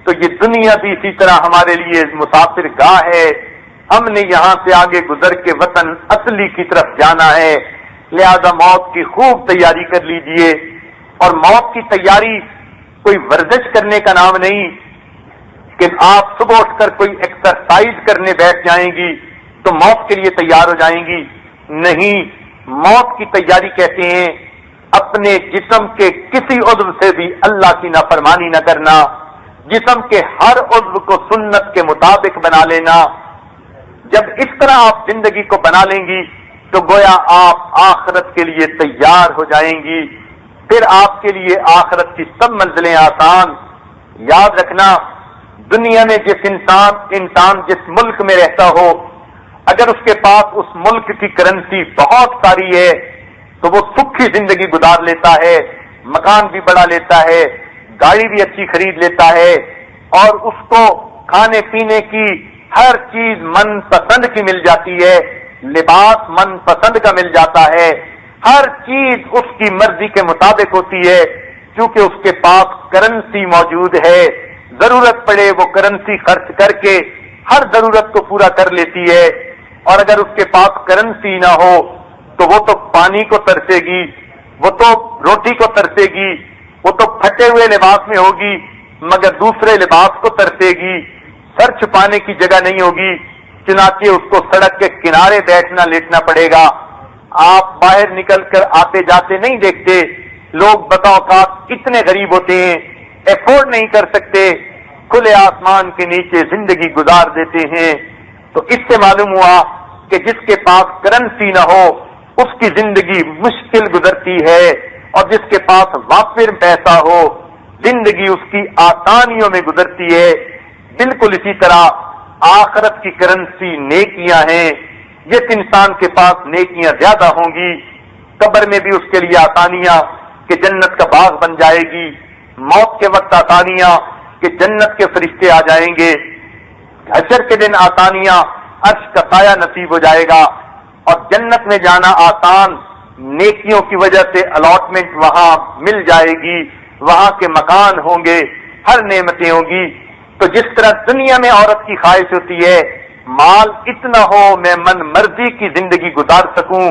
تو یہ دنیا بھی اسی طرح ہمارے لیے مسافر گاہ ہے، ہم نے یہاں سے آگے گزر کے وطن اصلی کی طرف جانا ہے، لہذا موت کی خوب تیاری کر لیجئے۔ اور موت کی تیاری کوئی ورزش کرنے کا نام نہیں کہ آپ صبح اٹھ کر کوئی ایکسرسائز کرنے بیٹھ جائیں گی تو موت کے لیے تیار ہو جائیں گی، نہیں، موت کی تیاری کہتے ہیں اپنے جسم کے کسی عضو سے بھی اللہ کی نافرمانی نہ کرنا، جسم کے ہر عضو کو سنت کے مطابق بنا لینا۔ جب اس طرح آپ زندگی کو بنا لیں گی تو گویا آپ آخرت کے لیے تیار ہو جائیں گی، پھر آپ کے لیے آخرت کی سب منزلیں آسان۔ یاد رکھنا دنیا میں انسان جس ملک میں رہتا ہو اگر اس کے پاس اس ملک کی کرنسی بہت ساری ہے تو وہ سکھی زندگی گزار لیتا ہے، مکان بھی بڑا لیتا ہے، گاڑی بھی اچھی خرید لیتا ہے، اور اس کو کھانے پینے کی ہر چیز من پسند کی مل جاتی ہے، لباس من پسند کا مل جاتا ہے، ہر چیز اس کی مرضی کے مطابق ہوتی ہے، چونکہ اس کے پاس کرنسی موجود ہے، ضرورت پڑے وہ کرنسی خرچ کر کے ہر ضرورت کو پورا کر لیتی ہے۔ اور اگر اس کے پاس کرنسی نہ ہو تو وہ تو پانی کو ترسے گی، وہ تو روٹی کو ترسے گی، وہ تو پھٹے ہوئے لباس میں ہوگی مگر دوسرے لباس کو ترسے گی، سر چھپانے کی جگہ نہیں ہوگی، چنانچہ اس کو سڑک کے کنارے بیٹھنا لیٹنا پڑے گا۔ آپ باہر نکل کر آتے جاتے نہیں دیکھتے، لوگ بتا اوقات اتنے غریب ہوتے ہیں افورڈ نہیں کر سکتے، کھلے آسمان کے نیچے زندگی گزار دیتے ہیں۔ تو اس سے معلوم ہوا کہ جس کے پاس کرنسی نہ ہو اس کی زندگی مشکل گزرتی ہے، اور جس کے پاس وافر پیسہ ہو زندگی اس کی آسانیوں میں گزرتی ہے۔ بالکل اسی طرح آخرت کی کرنسی نیکیاں ہیں، جس انسان کے پاس نیکیاں زیادہ ہوں گی قبر میں بھی اس کے لیے آسانیاں کہ جنت کا باغ بن جائے گی، موت کے وقت آسانیاں کہ جنت کے فرشتے آ جائیں گے، حشر کے دن آسانیاں عرش کا سایہ نصیب ہو جائے گا، اور جنت میں جانا آسان نیکیوں کی وجہ سے الاٹمنٹ وہاں مل جائے گی، وہاں کے مکان ہوں گے، ہر نعمتیں ہوں گی۔ تو جس طرح دنیا میں عورت کی خواہش ہوتی ہے مال اتنا ہو میں من مرضی کی زندگی گزار سکوں،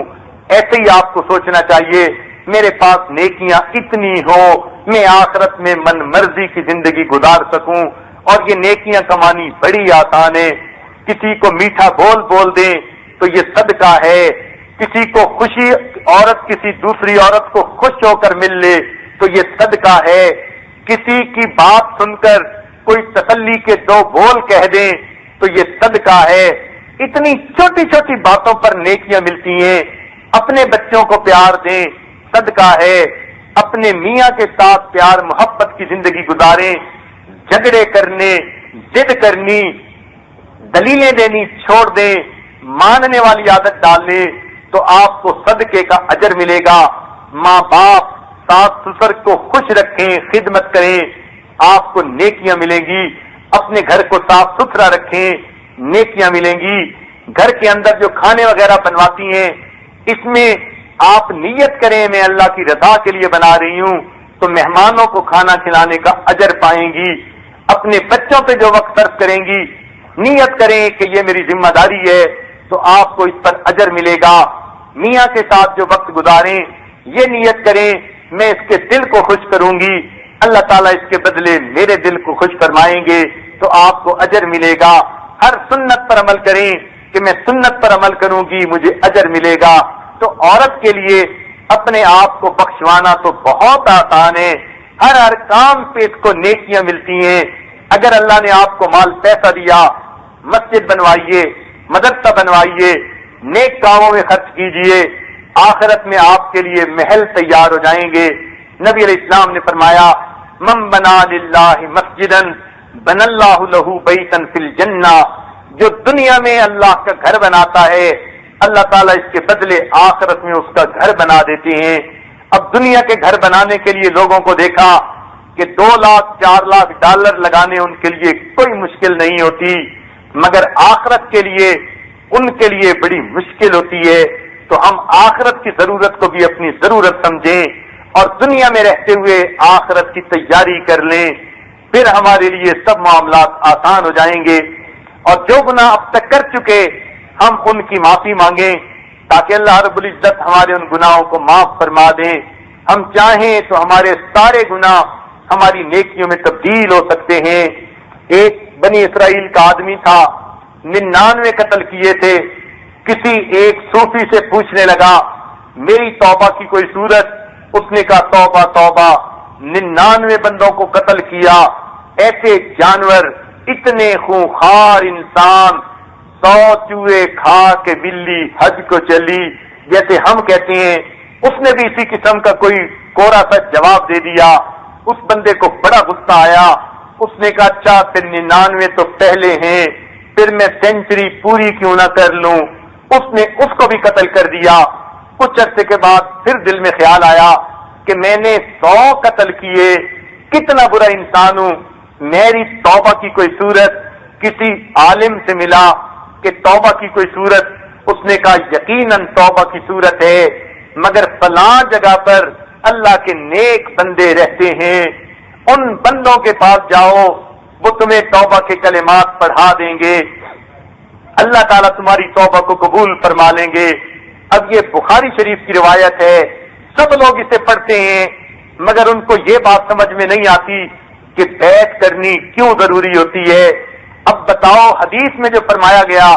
ایسے ہی آپ کو سوچنا چاہیے میرے پاس نیکیاں اتنی ہو میں آخرت میں من مرضی کی زندگی گزار سکوں۔ اور یہ نیکیاں کمانی بڑی آسان ہے۔ کسی کو میٹھا بول دیں تو یہ صدقہ ہے، کسی کو خوشی عورت کسی دوسری عورت کو خوش ہو کر مل لے تو یہ صدقہ ہے، کسی کی بات سن کر کوئی تسلی کے دو بول کہہ دیں تو یہ صدقہ ہے۔ اتنی چھوٹی چھوٹی باتوں پر نیکیاں ملتی ہیں۔ اپنے بچوں کو پیار دیں، صدقہ ہے۔ اپنے میاں کے ساتھ پیار محبت کی زندگی گزاریں، جھگڑے کرنے، ضد کرنی، دلیلیں دینی چھوڑ دیں، ماننے والی عادت ڈال لیں تو آپ کو صدقے کا اجر ملے گا۔ ماں باپ ساس سسر کو خوش رکھیں، خدمت کریں، آپ کو نیکیاں ملیں گی۔ اپنے گھر کو صاف ستھرا رکھیں، نیکیاں ملیں گی۔ گھر کے اندر جو کھانے وغیرہ بنواتی ہیں اس میں آپ نیت کریں میں اللہ کی رضا کے لیے بنا رہی ہوں تو مہمانوں کو کھانا کھلانے کا اجر پائیں گی۔ اپنے بچوں پہ جو وقت صرف کریں گی نیت کریں کہ یہ میری ذمہ داری ہے تو آپ کو اس پر اجر ملے گا۔ میاں کے ساتھ جو وقت گزاریں یہ نیت کریں میں اس کے دل کو خوش کروں گی، اللہ تعالیٰ اس کے بدلے میرے دل کو خوش فرمائیں گے تو آپ کو اجر ملے گا۔ ہر سنت پر عمل کریں کہ میں سنت پر عمل کروں گی مجھے اجر ملے گا۔ تو عورت کے لیے اپنے آپ کو بخشوانا تو بہت آسان ہے، ہر کام پہ اس کو نیکیاں ملتی ہیں۔ اگر اللہ نے آپ کو مال پیسہ دیا مسجد بنوائیے، مدرسہ بنوائیے، نیک کاموں میں خرچ کیجئے، آخرت میں آپ کے لیے محل تیار ہو جائیں گے۔ نبی علیہ السلام نے فرمایا من بنا للہ مسجدا بن اللہ لہ بیتا فی الجنہ، جو دنیا میں اللہ کا گھر بناتا ہے اللہ تعالیٰ اس کے بدلے آخرت میں اس کا گھر بنا دیتے ہیں۔ اب دنیا کے گھر بنانے کے لیے لوگوں کو دیکھا کہ 2 لاکھ 4 لاکھ ڈالر لگانے ان کے لیے کوئی مشکل نہیں ہوتی، مگر آخرت کے لیے ان کے لیے بڑی مشکل ہوتی ہے۔ تو ہم آخرت کی ضرورت کو بھی اپنی ضرورت سمجھیں اور دنیا میں رہتے ہوئے آخرت کی تیاری کر لیں، پھر ہمارے لیے سب معاملات آسان ہو جائیں گے۔ اور جو گناہ اب تک کر چکے ہم ان کی معافی مانگیں تاکہ اللہ رب العزت ہمارے ان گناہوں کو معاف فرما دیں۔ ہم چاہیں تو ہمارے سارے گناہ ہماری نیکیوں میں تبدیل ہو سکتے ہیں۔ ایک بنی اسرائیل کا آدمی تھا، 99 قتل کیے تھے۔ کسی ایک صوفی سے پوچھنے لگا میری توبہ کی کوئی صورت؟ اس نے کہا توبہ توبہ، 99 بندوں کو قتل کیا، ایسے جانور، اتنے خونخوار انسان، 100 چوہے کھا کے بلی حج کو چلی، جیسے ہم کہتے ہیں۔ اس نے بھی اسی قسم کا کوئی کوڑا سا جواب دے دیا۔ اس بندے کو بڑا غصہ آیا، اس نے کہا اچھا پھر 99 تو پہلے ہیں، پھر میں سینچری پوری کیوں نہ کر لوں۔ اس نے اس کو بھی قتل کر دیا۔ کچھ عرصے کے بعد پھر دل میں خیال آیا کہ میں نے 100 قتل کیے، کتنا برا انسان ہوں، میری توبہ کی کوئی صورت؟ کسی عالم سے ملا کہ توبہ کی کوئی صورت؟ اس نے کہا یقیناً توبہ کی صورت ہے، مگر فلاں جگہ پر اللہ کے نیک بندے رہتے ہیں، ان بندوں کے پاس جاؤ، وہ تمہیں توبہ کے کلمات پڑھا دیں گے، اللہ تعالیٰ تمہاری توبہ کو قبول فرما لیں گے۔ اب یہ بخاری شریف کی روایت ہے، سب لوگ اسے پڑھتے ہیں، مگر ان کو یہ بات سمجھ میں نہیں آتی کہ بیعت کرنی کیوں ضروری ہوتی ہے۔ اب بتاؤ حدیث میں جو فرمایا گیا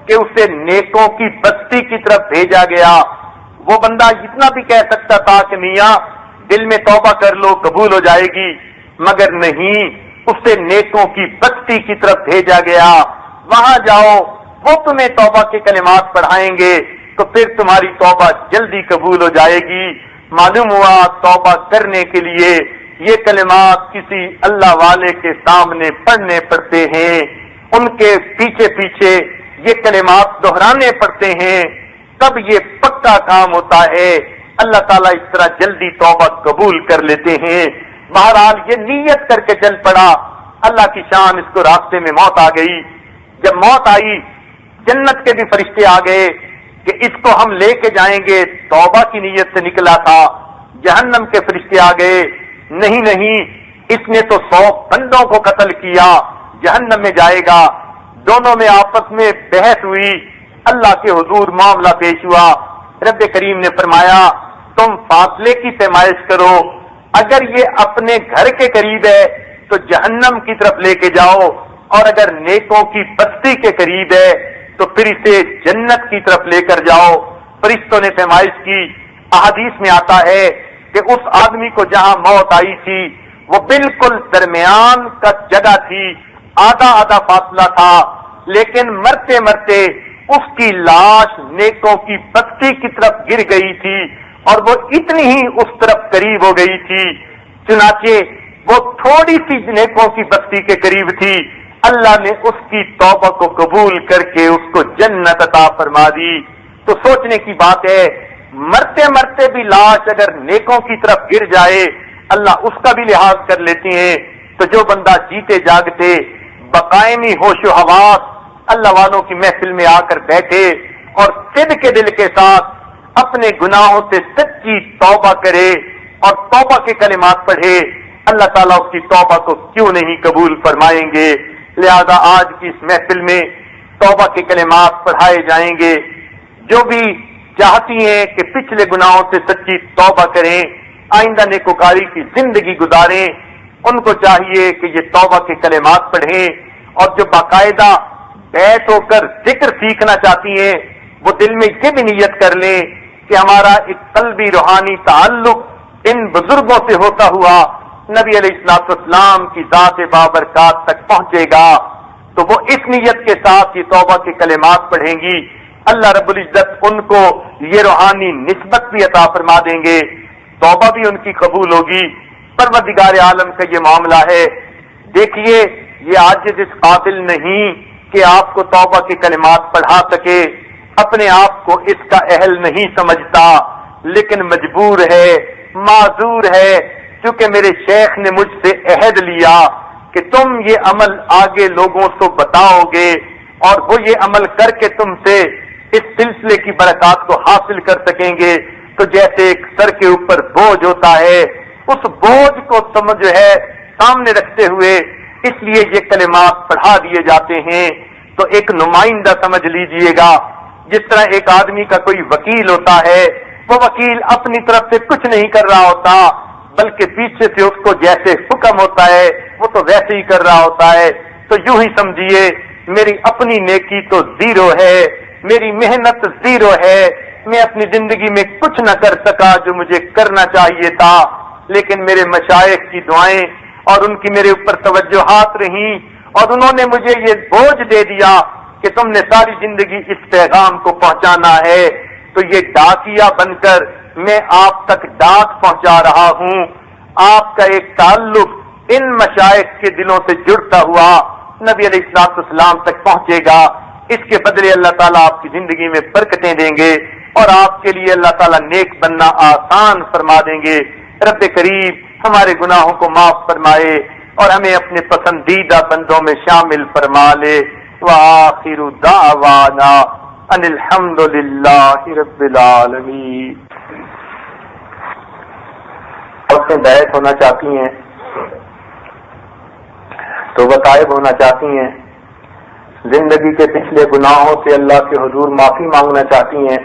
کہ اسے نیکوں کی بستی کی طرف بھیجا گیا، وہ بندہ اتنا بھی کہہ سکتا تھا کہ میاں دل میں توبہ کر لو قبول ہو جائے گی، مگر نہیں، اسے نیکوں کی بستی کی طرف بھیجا گیا، وہاں جاؤ، وہ تمہیں توبہ کے کلمات پڑھائیں گے تو پھر تمہاری توبہ جلدی قبول ہو جائے گی۔ معلوم ہوا توبہ کرنے کے لیے یہ کلمات کسی اللہ والے کے سامنے پڑھنے پڑتے ہیں، ان کے پیچھے پیچھے یہ کلمات دہرانے پڑتے ہیں، تب یہ پکا کام ہوتا ہے۔ اللہ تعالیٰ اس طرح جلدی توبہ قبول کر لیتے ہیں۔ بہرحال یہ نیت کر کے چل پڑا، اللہ کی شان، اس کو راستے میں موت آ گئی۔ جب موت آئی جنت کے بھی فرشتے آ گئے، کہ اس کو ہم لے کے جائیں گے، توبہ کی نیت سے نکلا تھا، جہنم کے فرشتے آ گئے، نہیں نہیں اس نے تو 100 بندوں کو قتل کیا، جہنم میں جائے گا۔ دونوں میں آپس میں بحث ہوئی، اللہ کے حضور معاملہ پیش ہوا۔ رب کریم نے فرمایا تم فاصلے کی پیمائش کرو، اگر یہ اپنے گھر کے قریب ہے تو جہنم کی طرف لے کے جاؤ، اور اگر نیکوں کی بستی کے قریب ہے تو پھر اسے جنت کی طرف لے کر جاؤ۔ فرشتوں نے پیمائش کی۔ احادیث میں آتا ہے کہ اس آدمی کو جہاں موت آئی تھی وہ بالکل درمیان کا جگہ تھی، آدھا آدھا فاصلہ تھا، لیکن مرتے مرتے اس کی لاش نیکوں کی بستی کی طرف گر گئی تھی، اور وہ اتنی ہی اس طرف قریب ہو گئی تھی، چنانچہ وہ تھوڑی سی نیکوں کی بستی کے قریب تھی، اللہ نے اس کی توبہ کو قبول کر کے اس کو جنت عطا فرما دی۔ تو سوچنے کی بات ہے، مرتے مرتے بھی لاش اگر نیکوں کی طرف گر جائے اللہ اس کا بھی لحاظ کر لیتے ہیں، تو جو بندہ جیتے جاگتے بقائمی ہوش و حواس اللہ والوں کی محفل میں آ کر بیٹھے اور صدق کے دل کے ساتھ اپنے گناہوں سے سچی توبہ کرے اور توبہ کے کلمات پڑھے، اللہ تعالیٰ اس کی توبہ کو کیوں نہیں قبول فرمائیں گے۔ لہذا آج کی اس محفل میں توبہ کے کلمات پڑھائے جائیں گے۔ جو بھی چاہتی ہیں کہ پچھلے گناہوں سے سچی توبہ کریں، آئندہ نیکوکاری کی زندگی گزاریں، ان کو چاہیے کہ یہ توبہ کے کلمات پڑھیں، اور جو باقاعدہ بیٹھ ہو کر ذکر سیکھنا چاہتی ہیں وہ دل میں یہ بھی نیت کر لیں کہ ہمارا ایک قلبی روحانی تعلق ان بزرگوں سے ہوتا ہوا نبی علیہ السلام کی ذات بابرکات تک پہنچے گا، تو وہ اس نیت کے ساتھ یہ توبہ کے کلمات پڑھیں گی، اللہ رب العزت ان کو یہ روحانی نسبت بھی عطا فرما دیں گے، توبہ بھی ان کی قبول ہوگی۔ پروردگار عالم کا یہ معاملہ ہے۔ دیکھیے یہ عاجز اس قابل نہیں کہ آپ کو توبہ کے کلمات پڑھا سکے، اپنے آپ کو اس کا اہل نہیں سمجھتا، لیکن مجبور ہے، معذور ہے، چونکہ میرے شیخ نے مجھ سے عہد لیا کہ تم یہ عمل آگے لوگوں کو بتاؤ گے، اور وہ یہ عمل کر کے تم سے اس سلسلے کی برکات کو حاصل کر سکیں گے۔ تو جیسے ایک سر کے اوپر بوجھ ہوتا ہے، اس بوجھ کو سمجھ ہے سامنے رکھتے ہوئے اس لیے یہ کلمات پڑھا دیے جاتے ہیں۔ تو ایک نمائندہ سمجھ لیجئے گا، جس طرح ایک آدمی کا کوئی وکیل ہوتا ہے، وہ وکیل اپنی طرف سے کچھ نہیں کر رہا ہوتا، بلکہ پیچھے سے اس کو جیسے حکم ہوتا ہے وہ تو ویسے ہی کر رہا ہوتا ہے۔ تو یوں ہی سمجھیے میری اپنی نیکی تو زیرو ہے، میری محنت زیرو ہے، میں اپنی زندگی میں کچھ نہ کر سکا جو مجھے کرنا چاہیے تھا، لیکن میرے مشائخ کی دعائیں اور ان کی میرے اوپر توجہات رہیں، اور انہوں نے مجھے یہ بوجھ دے دیا کہ تم نے ساری زندگی اس پیغام کو پہنچانا ہے، تو یہ ڈاکیا بن کر میں آپ تک ڈاک پہنچا رہا ہوں۔ آپ کا ایک تعلق ان مشائخ کے دلوں سے جڑتا ہوا نبی علیہ السلام تک پہنچے گا، اس کے بدلے اللہ تعالیٰ آپ کی زندگی میں برکتیں دیں گے، اور آپ کے لیے اللہ تعالیٰ نیک بننا آسان فرما دیں گے۔ رب کریم ہمارے گناہوں کو معاف فرمائے اور ہمیں اپنے پسندیدہ بندوں میں شامل فرما لے۔ وآخر دعوانا ان الحمد للہ رب العالمین۔ عورتیں بیعت ہونا چاہتی ہیں، توبہ طائب ہونا چاہتی ہیں، زندگی کے پچھلے گناہوں سے اللہ کے حضور معافی مانگنا چاہتی ہیں،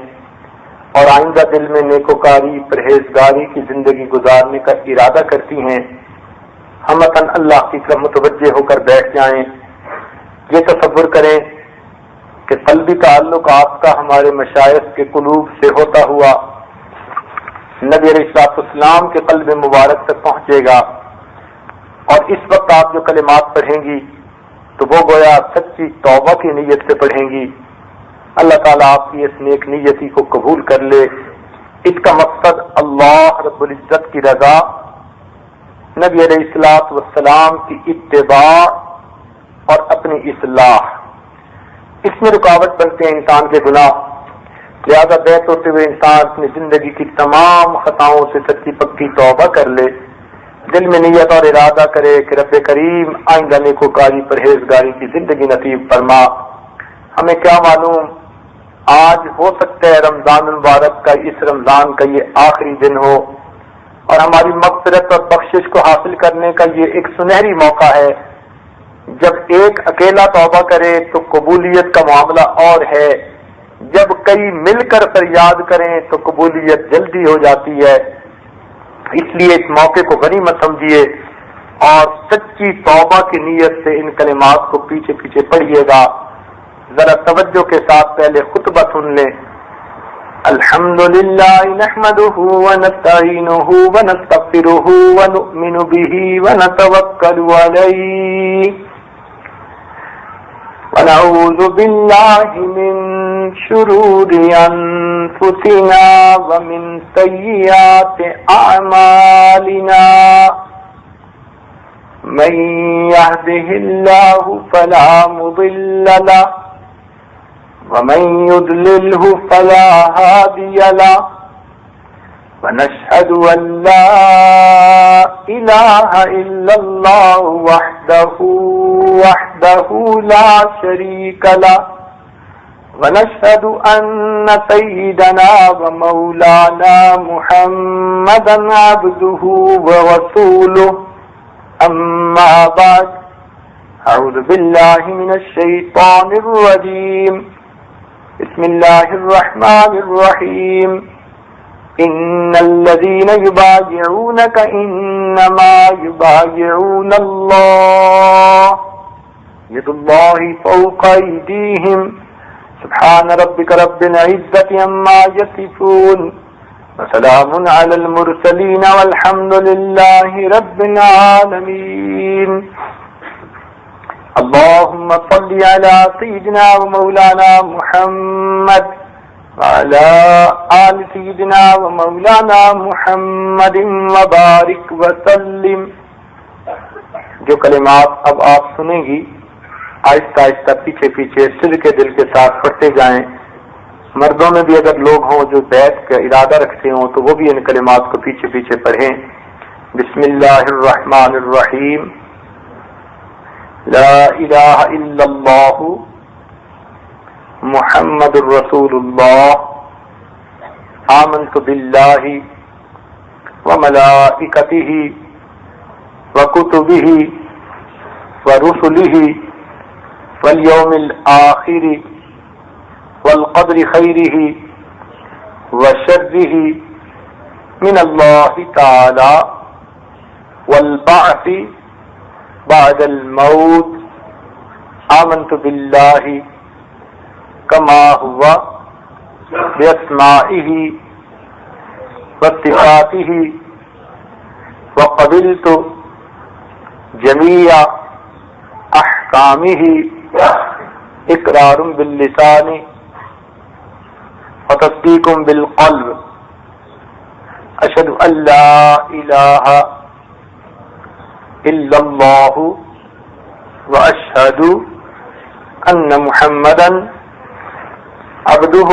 اور آئندہ دل میں نیکوکاری پرہیزگاری کی زندگی گزارنے کا ارادہ کرتی ہیں، ہمتاً اللہ کی طرف متوجہ ہو کر بیٹھ جائیں۔ یہ تصور کریں کہ قلبی تعلق آپ کا ہمارے مشائخ کے قلوب سے ہوتا ہوا نبی علیہ السلام کے قلب مبارک تک پہنچے گا، اور اس وقت آپ جو کلمات پڑھیں گی تو وہ گویا سچی توبہ کی نیت سے پڑھیں گی۔ اللہ تعالیٰ آپ کی اس نیک نیتی کو قبول کر لے۔ اس کا مقصد اللہ رب العزت کی رضا، نبی علیہ السلام کی اتباع اور اپنی اصلاح، اس میں رکاوٹ بنتے ہیں انسان کے گناہ۔ لہذا بیت ہوتے ہوئے انسان اپنی زندگی کی تمام خطاؤں سے سچی پکی توبہ کر لے، دل میں نیت اور ارادہ کرے کہ رب کریم آئندہ نیکوکاری پرہیزگاری کی زندگی نصیب فرما۔ ہمیں کیا معلوم آج ہو سکتا ہے رمضان المبارک کا، اس رمضان کا یہ آخری دن ہو، اور ہماری مغفرت اور بخشش کو حاصل کرنے کا یہ ایک سنہری موقع ہے۔ جب ایک اکیلا توبہ کرے تو قبولیت کا معاملہ اور ہے، جب کئی مل کر فریاد کریں تو قبولیت جلدی ہو جاتی ہے۔ اس لیے اس موقع کو غنیمت سمجھیے اور سچی توبہ کی نیت سے ان کلمات کو پیچھے پیچھے پڑھیے گا۔ ذرا توجہ کے ساتھ پہلے خطبہ سن لیں۔ الحمدللہ نحمدہ ونستعینہ ونستغفرہ ونؤمن بہ ونتوکل علیہ ونعوذ باللہ من شرور انفسنا ومن سیئات اعمالنا من يهده الله فلا مضل له ومن يضلله فلا هادي له ونشهد أن لا إله إلا الله وحده لا شريك له ونشهد أن سيدنا ومولانا محمدا عبده ورسوله أما بعد أعوذ بالله من الشيطان الرجيم بسم الله الرحمن الرحيم إن الذين يبايعونك إنما يبايعون الله يد الله فوق أيديهم سبحان ربك رب العزة عما يصفون وسلام على المرسلين والحمد لله رب العالمين اللهم صل على سيدنا ومولانا محمد وعلى آل سيدنا ومولانا محمد وبارك وسلم۔ جو کلمات اب آپ سنیں گی آہستہ آہستہ پیچھے پیچھے سر کے دل کے ساتھ پڑھتے جائیں۔ مردوں میں بھی اگر لوگ ہوں جو بیت کا ارادہ رکھتے ہوں تو وہ بھی ان کلمات کو پیچھے پیچھے پڑھیں۔ بسم اللہ الرحمن الرحیم۔ لا الہ الا اللہ محمد الرسول اللہ آمنت باللہ وملائکتہ وکتبہ ورسلہ والیوم الآخر والقدر خیرہ وشرہ من اللہ تعالی والبعث بعد الموت آمنت باللہ کما ہوا باسمائہ وصفاتہ وقبلت جمیع احکامہ اقرار باللسان وتصدیق بالقلب اشہد ان لا الہ الا اللہ واشہد ان محمدا عبدہ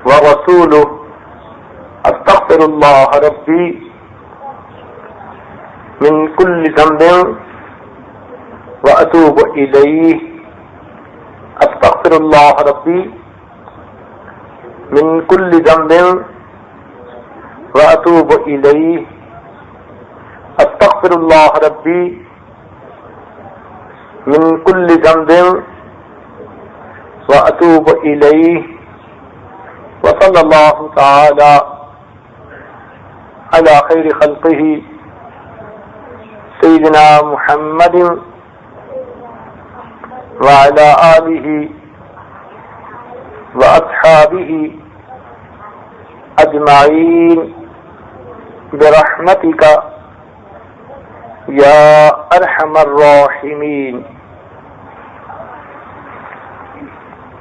ورسولہ استغفر اللہ ربی من کل ذنب واتوب الیہ استغفر اللہ ربی من کل ذنب واتوب الیہ استغفر اللہ ربی من کل ذنب واتوب الیہ وصلی اللہ تعالی علی خیر خلقہ سیدنا محمد وعلی آلہ واصحابہ اجمعین برحمتک یا ارحم الراحمین۔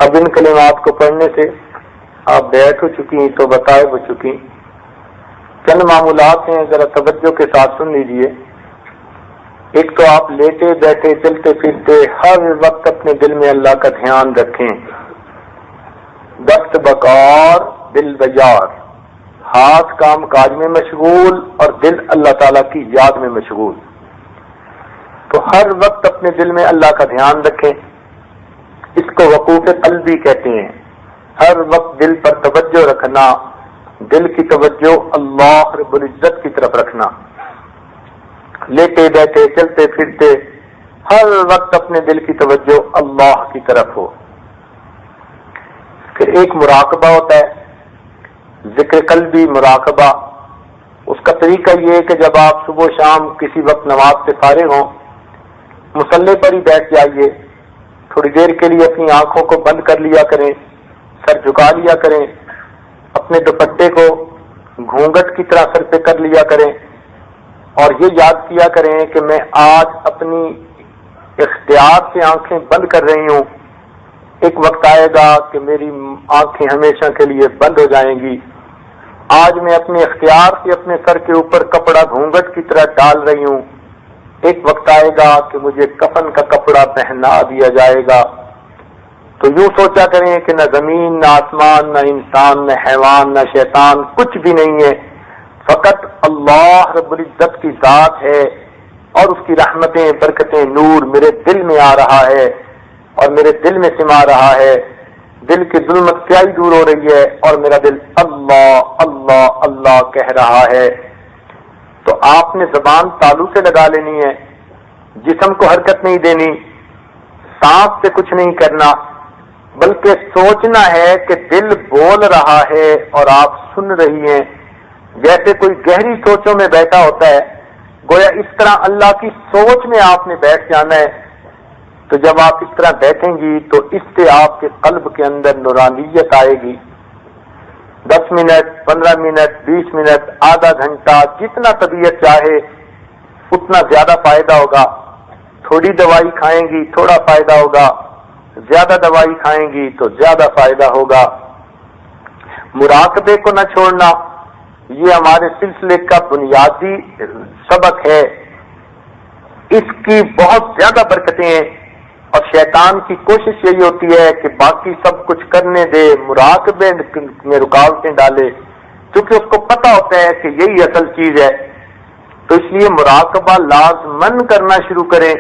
اب ان کلمات کو پڑھنے سے آپ بیٹھ ہو چکی تو بتائے ہو چکی، چند معمولات ہیں، ذرا توجہ کے ساتھ سن لیجئے۔ ایک تو آپ لیٹے بیٹھے چلتے پھرتے ہر وقت اپنے دل میں اللہ کا دھیان رکھیں، دست بکار دل بیار، ہاتھ کام کاج میں مشغول اور دل اللہ تعالیٰ کی یاد میں مشغول۔ تو ہر وقت اپنے دل میں اللہ کا دھیان رکھیں، اس کو وقوف قلبی کہتے ہیں۔ ہر وقت دل پر توجہ رکھنا، دل کی توجہ اللہ رب العزت کی طرف رکھنا، لیٹے بیٹھے چلتے پھرتے ہر وقت اپنے دل کی توجہ اللہ کی طرف ہو۔ پھر ایک مراقبہ ہوتا ہے، ذکر قلبی مراقبہ۔ اس کا طریقہ یہ ہے کہ جب آپ صبح و شام کسی وقت نماز سے فارغ ہوں، مصلی پر ہی بیٹھ جائیے، تھوڑی دیر کے لیے اپنی آنکھوں کو بند کر لیا کریں، سر جھکا لیا کریں، اپنے دوپٹے کو گھونگھٹ کی طرح سر پہ کر لیا کریں، اور یہ یاد کیا کریں کہ میں آج اپنی اختیار سے آنکھیں بند کر رہی ہوں، ایک وقت آئے گا کہ میری آنکھیں ہمیشہ کے لیے بند ہو جائیں گی۔ آج میں اپنے اختیار سے اپنے سر کے اوپر کپڑا گھونگھٹ کی طرح ڈال رہی ہوں، ایک وقت آئے گا کہ مجھے کفن کا کپڑا پہنا دیا جائے گا۔ تو یوں سوچا کریں کہ نہ زمین، نہ آسمان، نہ انسان، نہ حیوان، نہ شیطان، کچھ بھی نہیں ہے، فقط اللہ رب العزت کی ذات ہے، اور اس کی رحمتیں، برکتیں، نور میرے دل میں آ رہا ہے اور میرے دل میں سما رہا ہے، دل کی ظلمت سیاہی دور ہو رہی ہے اور میرا دل اللہ اللہ اللہ کہہ رہا ہے۔ تو آپ نے زبان تالو سے لگا لینی ہے، جسم کو حرکت نہیں دینی، سانس سے کچھ نہیں کرنا، بلکہ سوچنا ہے کہ دل بول رہا ہے اور آپ سن رہی ہیں، جیسے کوئی گہری سوچوں میں بیٹھا ہوتا ہے، گویا اس طرح اللہ کی سوچ میں آپ نے بیٹھ جانا ہے۔ تو جب آپ اس طرح بیٹھیں گی تو اس سے آپ کے قلب کے اندر نورانیت آئے گی۔ 10 منٹ، 15 منٹ، 20 منٹ، آدھا گھنٹہ، جتنا طبیعت چاہے اتنا زیادہ فائدہ ہوگا۔ تھوڑی دوائی کھائیں گی تھوڑا فائدہ ہوگا، زیادہ دوائی کھائیں گی تو زیادہ فائدہ ہوگا۔ مراقبے کو نہ چھوڑنا، یہ ہمارے سلسلے کا بنیادی سبق ہے۔ اس کی بہت زیادہ برکتیں ہیں، اور شیطان کی کوشش یہی ہوتی ہے کہ باقی سب کچھ کرنے دے، مراقبے میں رکاوٹیں ڈالے، کیونکہ اس کو پتہ ہوتا ہے کہ یہی اصل چیز ہے۔ تو اس لیے مراقبہ لازمن کرنا شروع کریں۔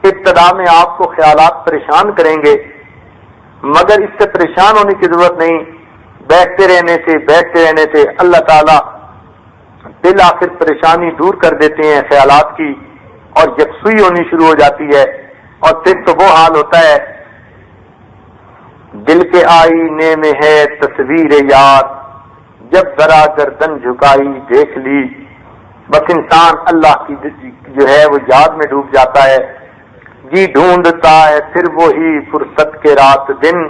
ابتدا میں آپ کو خیالات پریشان کریں گے، مگر اس سے پریشان ہونے کی ضرورت نہیں۔ بیٹھتے رہنے سے اللہ تعالیٰ بالآخر پریشانی دور کر دیتے ہیں خیالات کی، اور یکسوئی ہونی شروع ہو جاتی ہے، اور پھر تو وہ حال ہوتا ہے، دل کے آئینے میں ہے تصویر یار، جب ذرا گردن جھکائی دیکھ لی، بس انسان اللہ کی جو ہے وہ یاد میں ڈوب جاتا ہے، جی ڈھونڈتا ہے پھر وہی فرصت کے رات دن،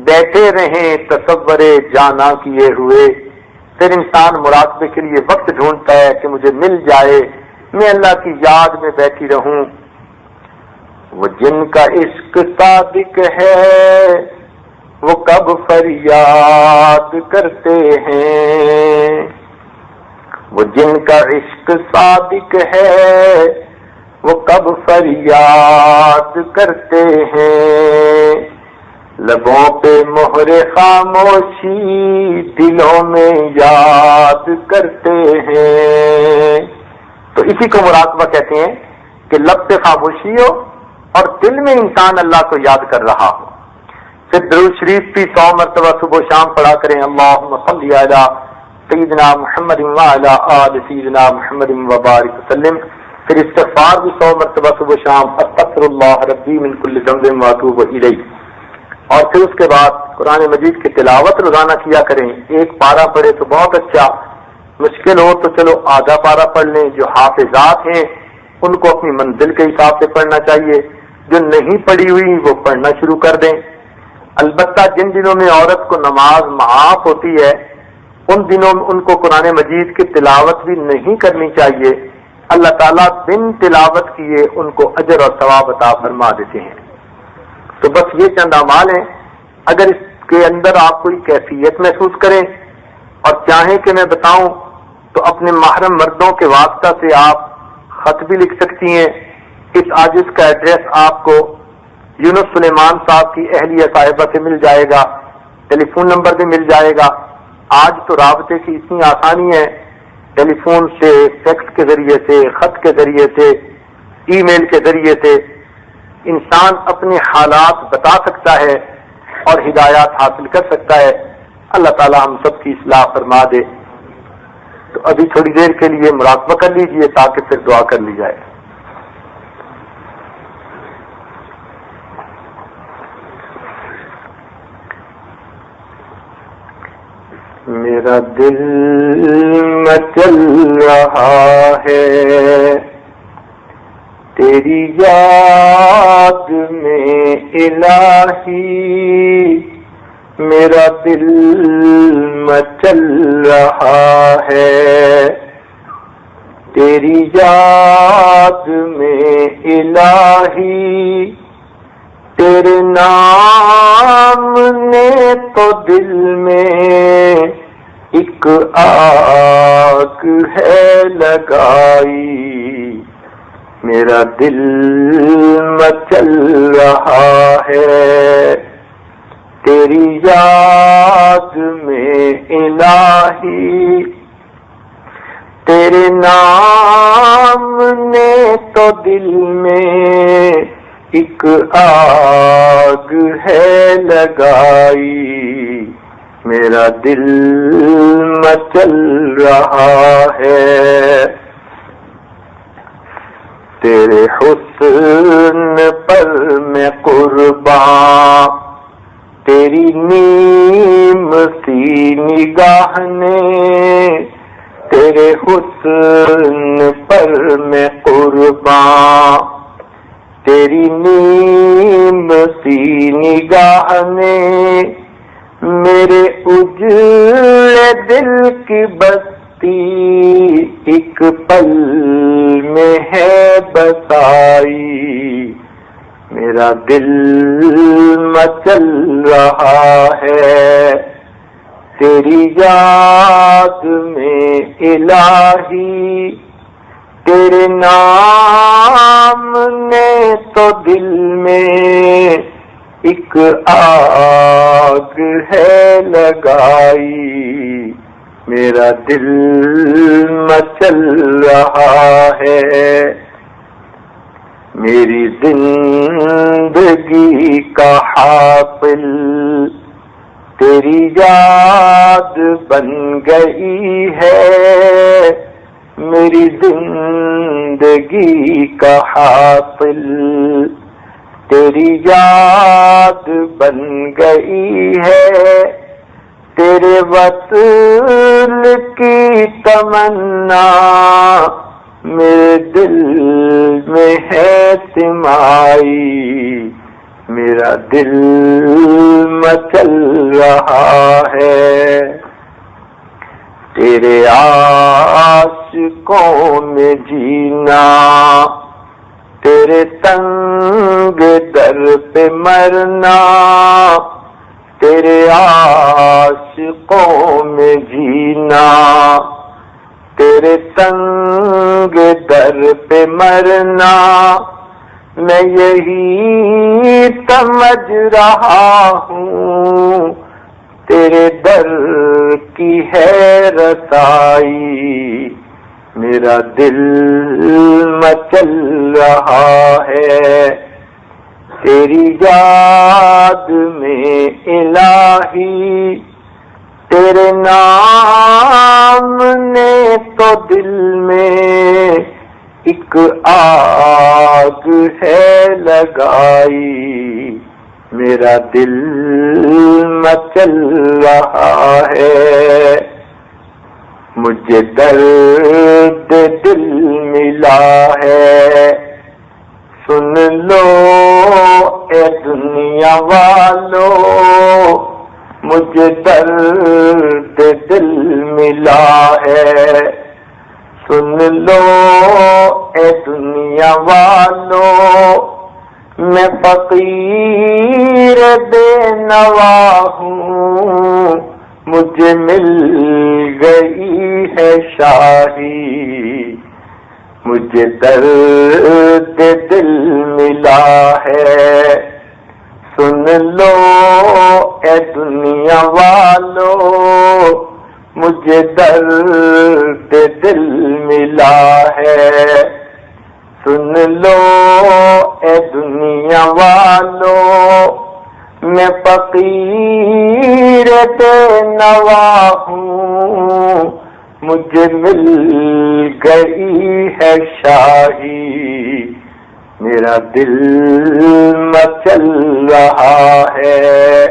بیٹھے رہیں تصور جانا کیے ہوئے۔ پھر انسان مراقبے کے لیے وقت ڈھونڈتا ہے کہ مجھے مل جائے، میں اللہ کی یاد میں بیٹھی رہوں۔ وہ جن کا عشق صادق ہے وہ کب فریاد کرتے ہیں، وہ جن کا عشق صادق ہے وہ کب فریاد کرتے ہیں، لبوں پہ مہر خاموشی دلوں میں یاد کرتے ہیں۔ تو اسی کو مراقبہ کہتے ہیں کہ لب پہ خاموشی ہو اور دل میں انسان اللہ کو یاد کر رہا ہو۔ پھر درود شریف بھی 100 مرتبہ صبح و شام پڑھا کریں، اللہم صلی علی سیدنا محمد وعلی آل سیدنا محمد وبارک وسلم۔ پھر استغفار بھی 100 مرتبہ صبح و شام، استغفر اللہ ربی من کل ذنب واتوب الیہ۔ اور پھر اس کے بعد قرآن مجید کی تلاوت روزانہ کیا کریں، ایک پارہ پڑھے تو بہت اچھا، مشکل ہو تو چلو آدھا پارہ پڑھ لیں۔ جو حافظات ہیں ان کو اپنی منزل کے حساب سے پڑھنا چاہیے، جو نہیں پڑھی ہوئی وہ پڑھنا شروع کر دیں۔ البتہ جن دنوں میں عورت کو نماز معاف ہوتی ہے ان دنوں میں ان کو قرآن مجید کی تلاوت بھی نہیں کرنی چاہیے، اللہ تعالیٰ بن تلاوت کیے ان کو اجر اور ثواب عطا فرما دیتے ہیں۔ تو بس یہ چند اعمال ہیں، اگر اس کے اندر آپ کوئی کیفیت محسوس کریں اور چاہیں کہ میں بتاؤں تو اپنے محرم مردوں کے واسطہ سے آپ خط بھی لکھ سکتی ہیں۔ اس عاجز کا ایڈریس آپ کو یونس سلیمان صاحب کی اہلیہ صاحبہ سے مل جائے گا، ٹیلی فون نمبر بھی مل جائے گا۔ آج تو رابطے کی اتنی آسانی ہے، ٹیلی فون سے، فیکس کے ذریعے سے، خط کے ذریعے سے، ای میل کے ذریعے سے انسان اپنے حالات بتا سکتا ہے اور ہدایات حاصل کر سکتا ہے۔ اللہ تعالی ہم سب کی اصلاح فرما دے۔ تو ابھی تھوڑی دیر کے لیے مراقبہ کر لیجئے تاکہ پھر دعا کر لی جائے۔ میرا دل مچل رہا ہے تیری یاد میں الہی، میرا دل مچل رہا ہے تیری یاد میں الہی، تیرے نام نے تو دل میں ایک آگ ہے لگائی، میرا دل مچل رہا ہے تیری یاد میں الہی، تیرے نام نے تو دل میں ایک آگ ہے لگائی، میرا دل مچل رہا ہے، تیرے حسن پر میں قربان، تیری نیم سی نگاہ نے، تیرے حسن پر میں قربان، تیری نیم سی نگاہ نے، میرے اجڑے دل کی بستی ایک پل میں ہے بسائی، میرا دل مچل رہا ہے تیری یاد میں الہی، تیرے نام نے تو دل میں ایک آگ ہے لگائی، میرا دل مچل رہا ہے، میری زندگی کا حاصل تیری یاد بن گئی ہے، میری زندگی کا حاصل تیری یاد بن گئی ہے، تیرے وصل کی تمنا میرے دل میں ہے سمائی، میرا دل مچل رہا ہے، تیرے عاشقوں میں جینا، تیرے تنگ در پہ مرنا، تیرے عاشقوں میں جینا، تیرے تنگ در پہ مرنا، میں یہی سمجھ رہا ہوں تیرے در کی ہے رسائی، میرا دل مچل رہا ہے تیری یاد میں الہی، تیرے نام نے تو دل میں ایک آگ ہے لگائی، میرا دل مچل رہا ہے، مجھے درد دل ملا ہے، سن لو اے دنیا والو، مجھے درد دل ملا ہے، سن لو اے دنیا والو، میں فقیر بے نوا ہوں، مجھے مل گئی ہے شاہی، مجھے درد دل ملا ہے، سن لو اے دنیا والو، مجھے درد دل ملا ہے، سن لو اے دنیا والو، میں فقیر مجھے مل گئی ہے شاہی، میرا دل مچل رہا ہے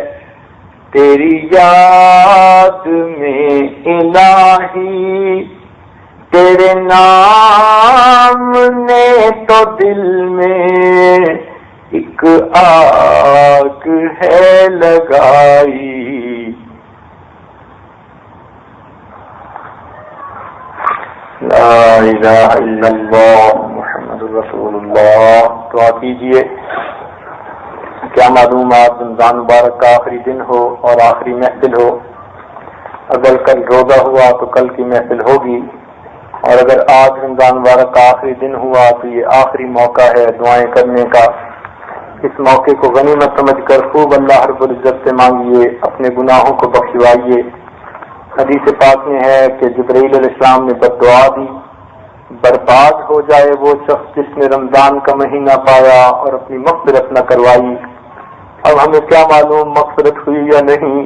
تیری یاد میں الہی، تیرے نام نے تو دل میں ایک آگ ہے لگائی۔ لا الہ الا اللہ محمد رسول اللہ۔ دعا کیجیے، کیا معلوم آج رمضان مبارک کا آخری دن ہو اور آخری محفل ہو، اگر کل روزہ ہوا تو کل کی محفل ہوگی، اور اگر آج رمضان مبارک کا آخری دن ہوا تو یہ آخری موقع ہے دعائیں کرنے کا۔ اس موقع کو غنیمت سمجھ کر خوب اللہ رب العزت سے مانگیے، اپنے گناہوں کو بخشوائیے۔ حدیث پاک میں ہے کہ جبرائیل علیہ السلام نے بد دعا دی، برباد ہو جائے وہ شخص جس نے رمضان کا مہینہ پایا اور اپنی مغفرت نہ کروائی۔ اب ہمیں کیا معلوم مغفرت ہوئی یا نہیں،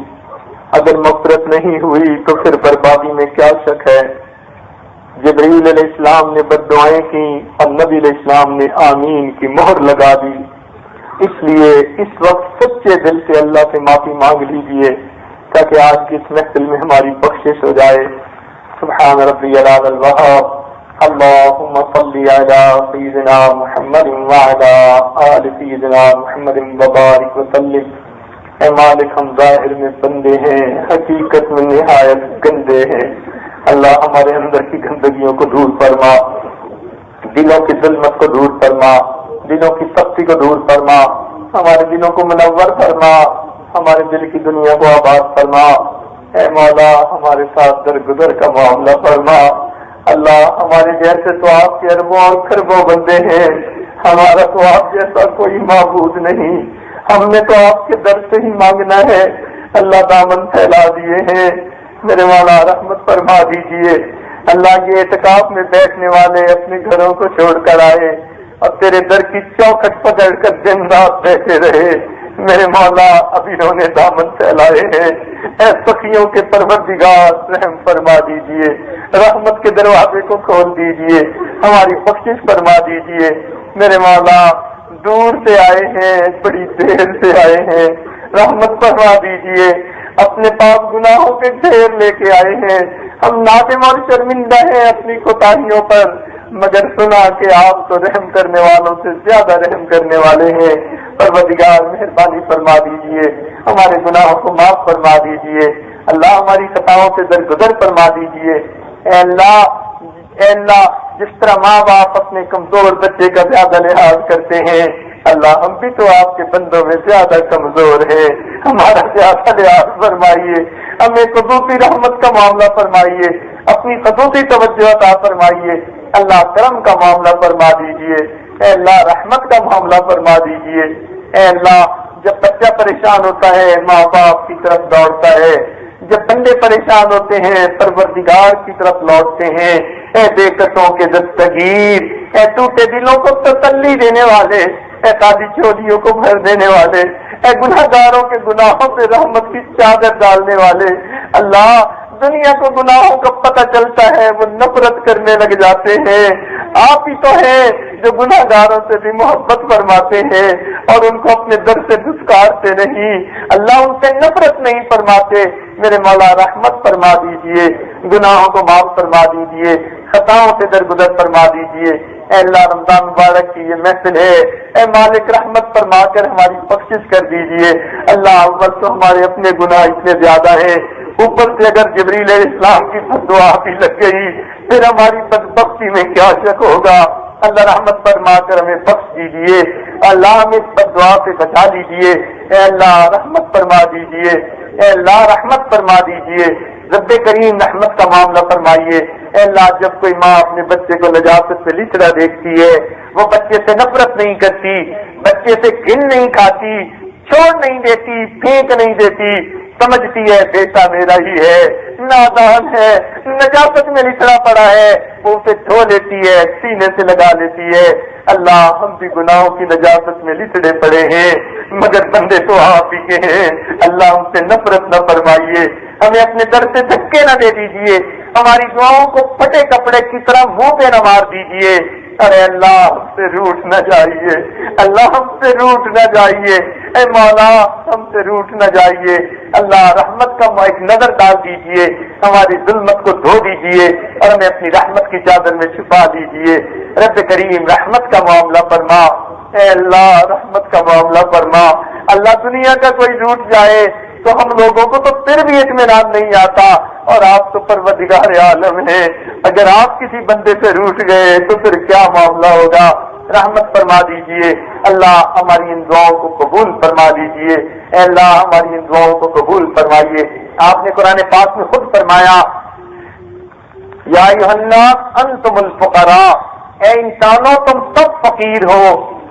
اگر مغفرت نہیں ہوئی تو پھر بربادی میں کیا شک ہے۔ جبرائیل علیہ السلام نے بد دعائیں کی اور نبی علیہ السلام نے آمین کی مہر لگا دی۔ اس لیے اس وقت سچے دل سے اللہ سے معافی مانگ لیجیے تاکہ آج کی اس محفل میں ہماری بخشش ہو جائے۔ سبحان ربی الاعلی الوہاب، اللہم صلی علی سیدنا محمد وعلی آل سیدنا محمد وبارک وسلم۔ اے مالک، ہم ظاہر میں بندے ہیں، حقیقت میں نہایت گندے ہیں۔ اللہ ہمارے اندر کی گندگیوں کو دور فرما، دلوں کی ظلمت کو دور فرما، دلوں کی سختی کو دور فرما، ہمارے دلوں کو منور فرما، ہمارے دل کی دنیا کو آباد فرما۔ اے مولا، ہمارے ساتھ درگزر کا معاملہ فرما۔ اللہ، ہمارے جیسے تو آپ کے اربوں اور خربوں بندے ہیں، ہمارا تو آپ جیسا کوئی معبود نہیں، ہم نے تو آپ کے در سے ہی مانگنا ہے۔ اللہ، دامن پھیلا دیے ہیں، میرے مولا رحمت فرما دیجیے۔ اللہ، یہ اعتکاف میں بیٹھنے والے اپنے گھروں کو چھوڑ کر آئے اور تیرے در کی چوکھٹ پکڑ کر دن رات بیٹھے رہے، میرے مولا اب انہوں نے دامن پھیلائے ہیں۔ اے سخیوں کے پروردگار، رحم فرما دیجئے، رحمت کے دروازے کو کھول دیجئے، ہماری بخشش فرما دیجئے۔ میرے مولا دور سے آئے ہیں، بڑی دیر سے آئے ہیں، رحمت فرما دیجئے۔ اپنے پاپ گناہوں کے ڈھیر لے کے آئے ہیں، ہم نادم اور شرمندہ ہیں اپنی کوتاہیوں پر، مگر سنا کہ آپ تو رحم کرنے والوں سے زیادہ رحم کرنے والے ہیں۔ پروردگار مہربانی فرما دیجئے، ہمارے گناہوں کو معاف فرما دیجئے۔ اللہ، ہماری خطاؤں سے درگزر فرما دیجئے۔ اے اللہ، جس طرح ماں باپ اپنے کمزور بچے کا زیادہ لحاظ کرتے ہیں، اللہ ہم بھی تو آپ کے بندوں میں زیادہ کمزور ہیں، ہمارا زیادہ لحاظ فرمائیے، ہمیں خصوصی رحمت کا معاملہ فرمائیے، اپنی خصوصی توجہ عطا فرمائیے۔ اللہ، کرم کا معاملہ فرما دیجئے۔ اے اللہ، رحمت کا معاملہ فرما دیجئے۔ اے اللہ، جب بچہ پریشان ہوتا ہے ماں باپ کی طرف دوڑتا ہے، جب بندے پریشان ہوتے ہیں پروردگار کی طرف لوٹتے ہیں۔ اے بے کسوں کے دستگیر، اے ٹوٹے دلوں کو تسلی دینے والے، اے خالی چولیوں کو بھر دینے والے، اے گناہگاروں کے گناہوں سے رحمت کی چادر ڈالنے والے، اللہ، دنیا کو گناہوں کا پتہ چلتا ہے وہ نفرت کرنے لگ جاتے ہیں، آپ ہی تو ہیں جو گناہگاروں سے بھی محبت فرماتے ہیں اور ان کو اپنے در سے دھتکارتے نہیں، اللہ ان سے نفرت نہیں فرماتے۔ میرے مولا رحمت فرما دیجئے، گناہوں کو معاف فرما دیجئے، خطاؤں سے درگزر فرما دیجئے۔ اے اللہ، رمضان مبارک کی یہ محفل ہے، اے مالک رحمت فرما کر ہماری بخشش کر دیجئے۔ اللہ، اول تو ہمارے اپنے گناہ اتنے زیادہ ہیں، اوپر سے اگر جبریل علیہ السلام کی دعا بھی لگ گئی پھر ہماری بدبختی میں کیا شک ہوگا۔ اللہ، رحمت فرما کر ہمیں بخش دیجئے، اللہ ہمیں اس بددعا سے بچا لیجئے۔ اے اللہ، رحمت فرما دیجئے، اے اللہ رحمت فرما دیجئے، رب کریم رحمت کا معاملہ فرمائیے۔ اے اللہ، جب کوئی ماں اپنے بچے کو نجاست سے لچڑا دیکھتی ہے، وہ بچے سے نفرت نہیں کرتی، بچے سے گن نہیں کھاتی، چھوڑ نہیں دیتی، پھینک نہیں دیتی، سمجھتی ہے بیٹا میرا ہی ہے، نادان ہے، نجاست میں لچڑا پڑا ہے، وہ اسے دھو لیتی ہے، سینے سے لگا لیتی ہے۔ اللہ ہم بھی گناہوں کی نجاست میں لچڑے پڑے ہیں، مگر بندے تو آپ ہی کے ہیں۔ اللہ ہم سے نفرت نہ فرمائیے، ہمیں اپنے در سے دھکے نہ دے دیجیے، ہماری دعاؤں کو پھٹے کپڑے کی طرح منہ پہ نہ مار دیجیے۔ ارے اللہ ہم سے روٹ نہ جائیے، اللہ ہم سے روٹ نہ جائیے، اے مولا ہم سے روٹ نہ جائیے۔ اللہ رحمت کا ایک نظر ڈال دیجیے، ہماری ظلمت کو دھو دیجیے اور ہمیں اپنی رحمت کی چادر میں چھپا دیجیے۔ رب کریم رحمت کا معاملہ فرما، اے اللہ رحمت کا معاملہ فرما۔ اللہ دنیا کا کوئی روٹ جائے تو ہم لوگوں کو تو پھر بھی اطمینان نہیں آتا، اور آپ تو پروردگار عالم ہیں، اگر آپ کسی بندے سے روٹ گئے تو پھر کیا معاملہ ہوگا۔ رحمت فرما دیجئے، اللہ ہماری ان دعاؤں کو قبول فرما دیجئے، اے اللہ ہماری ان دعاؤں کو قبول فرمائیے۔ آپ نے قرآن پاک میں خود فرمایا، یا ایھا الناس انتم الفقراء، اے انسانوں تم سب فقیر ہو،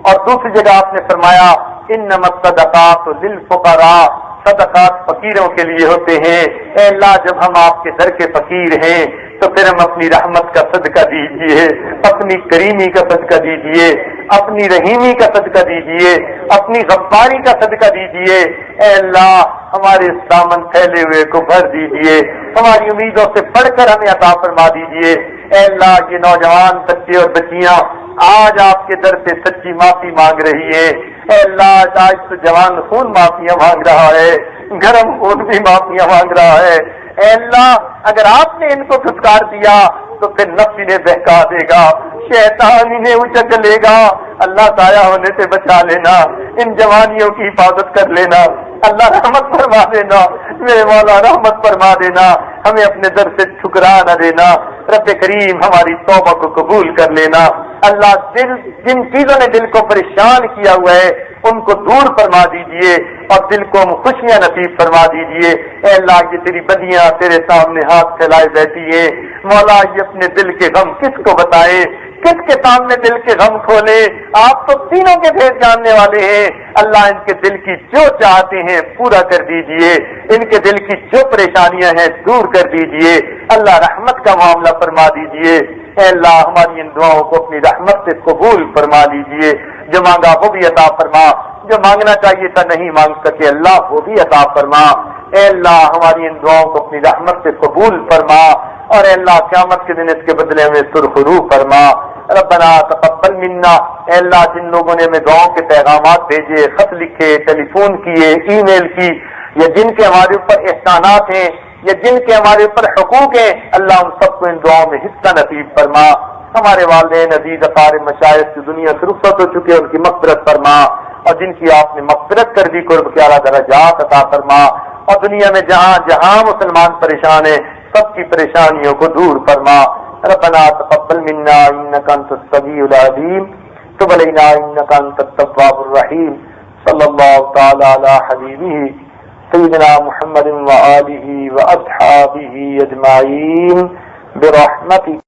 اور دوسری جگہ آپ نے فرمایا انما الصدقات للفقراء، صدقات فقیروں کے لیے ہوتے ہیں۔ اے اللہ جب ہم آپ کے در کے فقیر ہیں تو پھر ہم اپنی رحمت کا صدقہ دیجیے، اپنی کریمی کا صدقہ دیجیے، اپنی رحیمی کا صدقہ دیجیے، اپنی غفاری کا صدقہ دیجیے۔ اے اللہ ہمارے اس دامن پھیلے ہوئے کو بھر دیجیے، ہماری امیدوں سے بڑھ کر ہمیں عطا فرما دیجیے۔ اے اللہ یہ نوجوان بچے اور بچیاں آج آپ کے در سے سچی معافی مانگ رہی ہیں، اے اللہ آج تو جوان خون معافیاں مانگ رہا ہے، گرم خون بھی معافیاں مانگ رہا ہے۔ اے اللہ اگر آپ نے ان کو دھتکار دیا تو پھر نفس انہیں بہکا دے گا، شیطان انہیں اچک لے گا۔ اللہ ضائع ہونے سے بچا لینا، ان جوانیوں کی حفاظت کر لینا، اللہ رحمت فرما دینا، میرے مولا رحمت فرما دینا، ہمیں اپنے در سے ٹھکرا نہ دینا۔ رب کریم ہماری توبہ کو قبول کر لینا۔ اللہ جن چیزوں نے دل کو پریشان کیا ہوا ہے ان کو دور فرما دیجئے اور دل کو خوشیاں نصیب فرما دیجئے۔ اے اللہ یہ تیری بدیاں تیرے سامنے ہاتھ پھیلائے بیٹھی ہیں، مولا یہ اپنے دل کے غم کس کو بتائے، کس کے سامنے دل کے غم کھولے، آپ تو تینوں کے بھید جاننے والے ہیں۔ اللہ ان کے دل کی جو چاہتے ہیں پورا کر دیجئے، ان کے دل کی جو پریشانیاں ہیں دور کر دیجئے، اللہ رحمت کا معاملہ فرما دیجئے۔ اے اللہ ہماری ان دعاؤں کو اپنی رحمت سے قبول فرما لیجئے، جو مانگا وہ بھی عطا فرما، جو مانگنا چاہیے تھا نہیں مانگ سکے اللہ وہ بھی عطا فرما۔ اے اللہ ہماری ان دعاؤں کو اپنی رحمت سے قبول فرما، اور اے اللہ قیامت کے دن اس کے بدلے میں سرخرو فرما۔ ربنا تقبل منا، اے اللہ جن لوگوں نے ہمیں دعاؤں کے پیغامات بھیجے، خط لکھے، ٹیلی فون کیے، ای میل کی، یا جن کے ہمارے اوپر احسانات ہیں یا جن کے ہمارے اوپر حقوق ہیں، اللہ ان سب کو ان دعاؤں میں حصہ نصیب فرما۔ ہمارے والدین عزیز اقارب مشائخ کی دنیا سے رخصت ہو چکے ان کی مغفرت فرما، اور جن کی آپ نے مغفرت کر دی قرب کے اعلیٰ درجات عطا فرما، اور دنیا میں جہاں جہاں مسلمان پریشان ہیں سب کی پریشانیوں کو دور فرما۔ ربنا تقبل منا انك انت السميع العليم تب علينا انك انت التواب الرحيم صلى الله تعالى على حبيبه سيدنا محمد وآله وأصحابه أجمعين برحمتك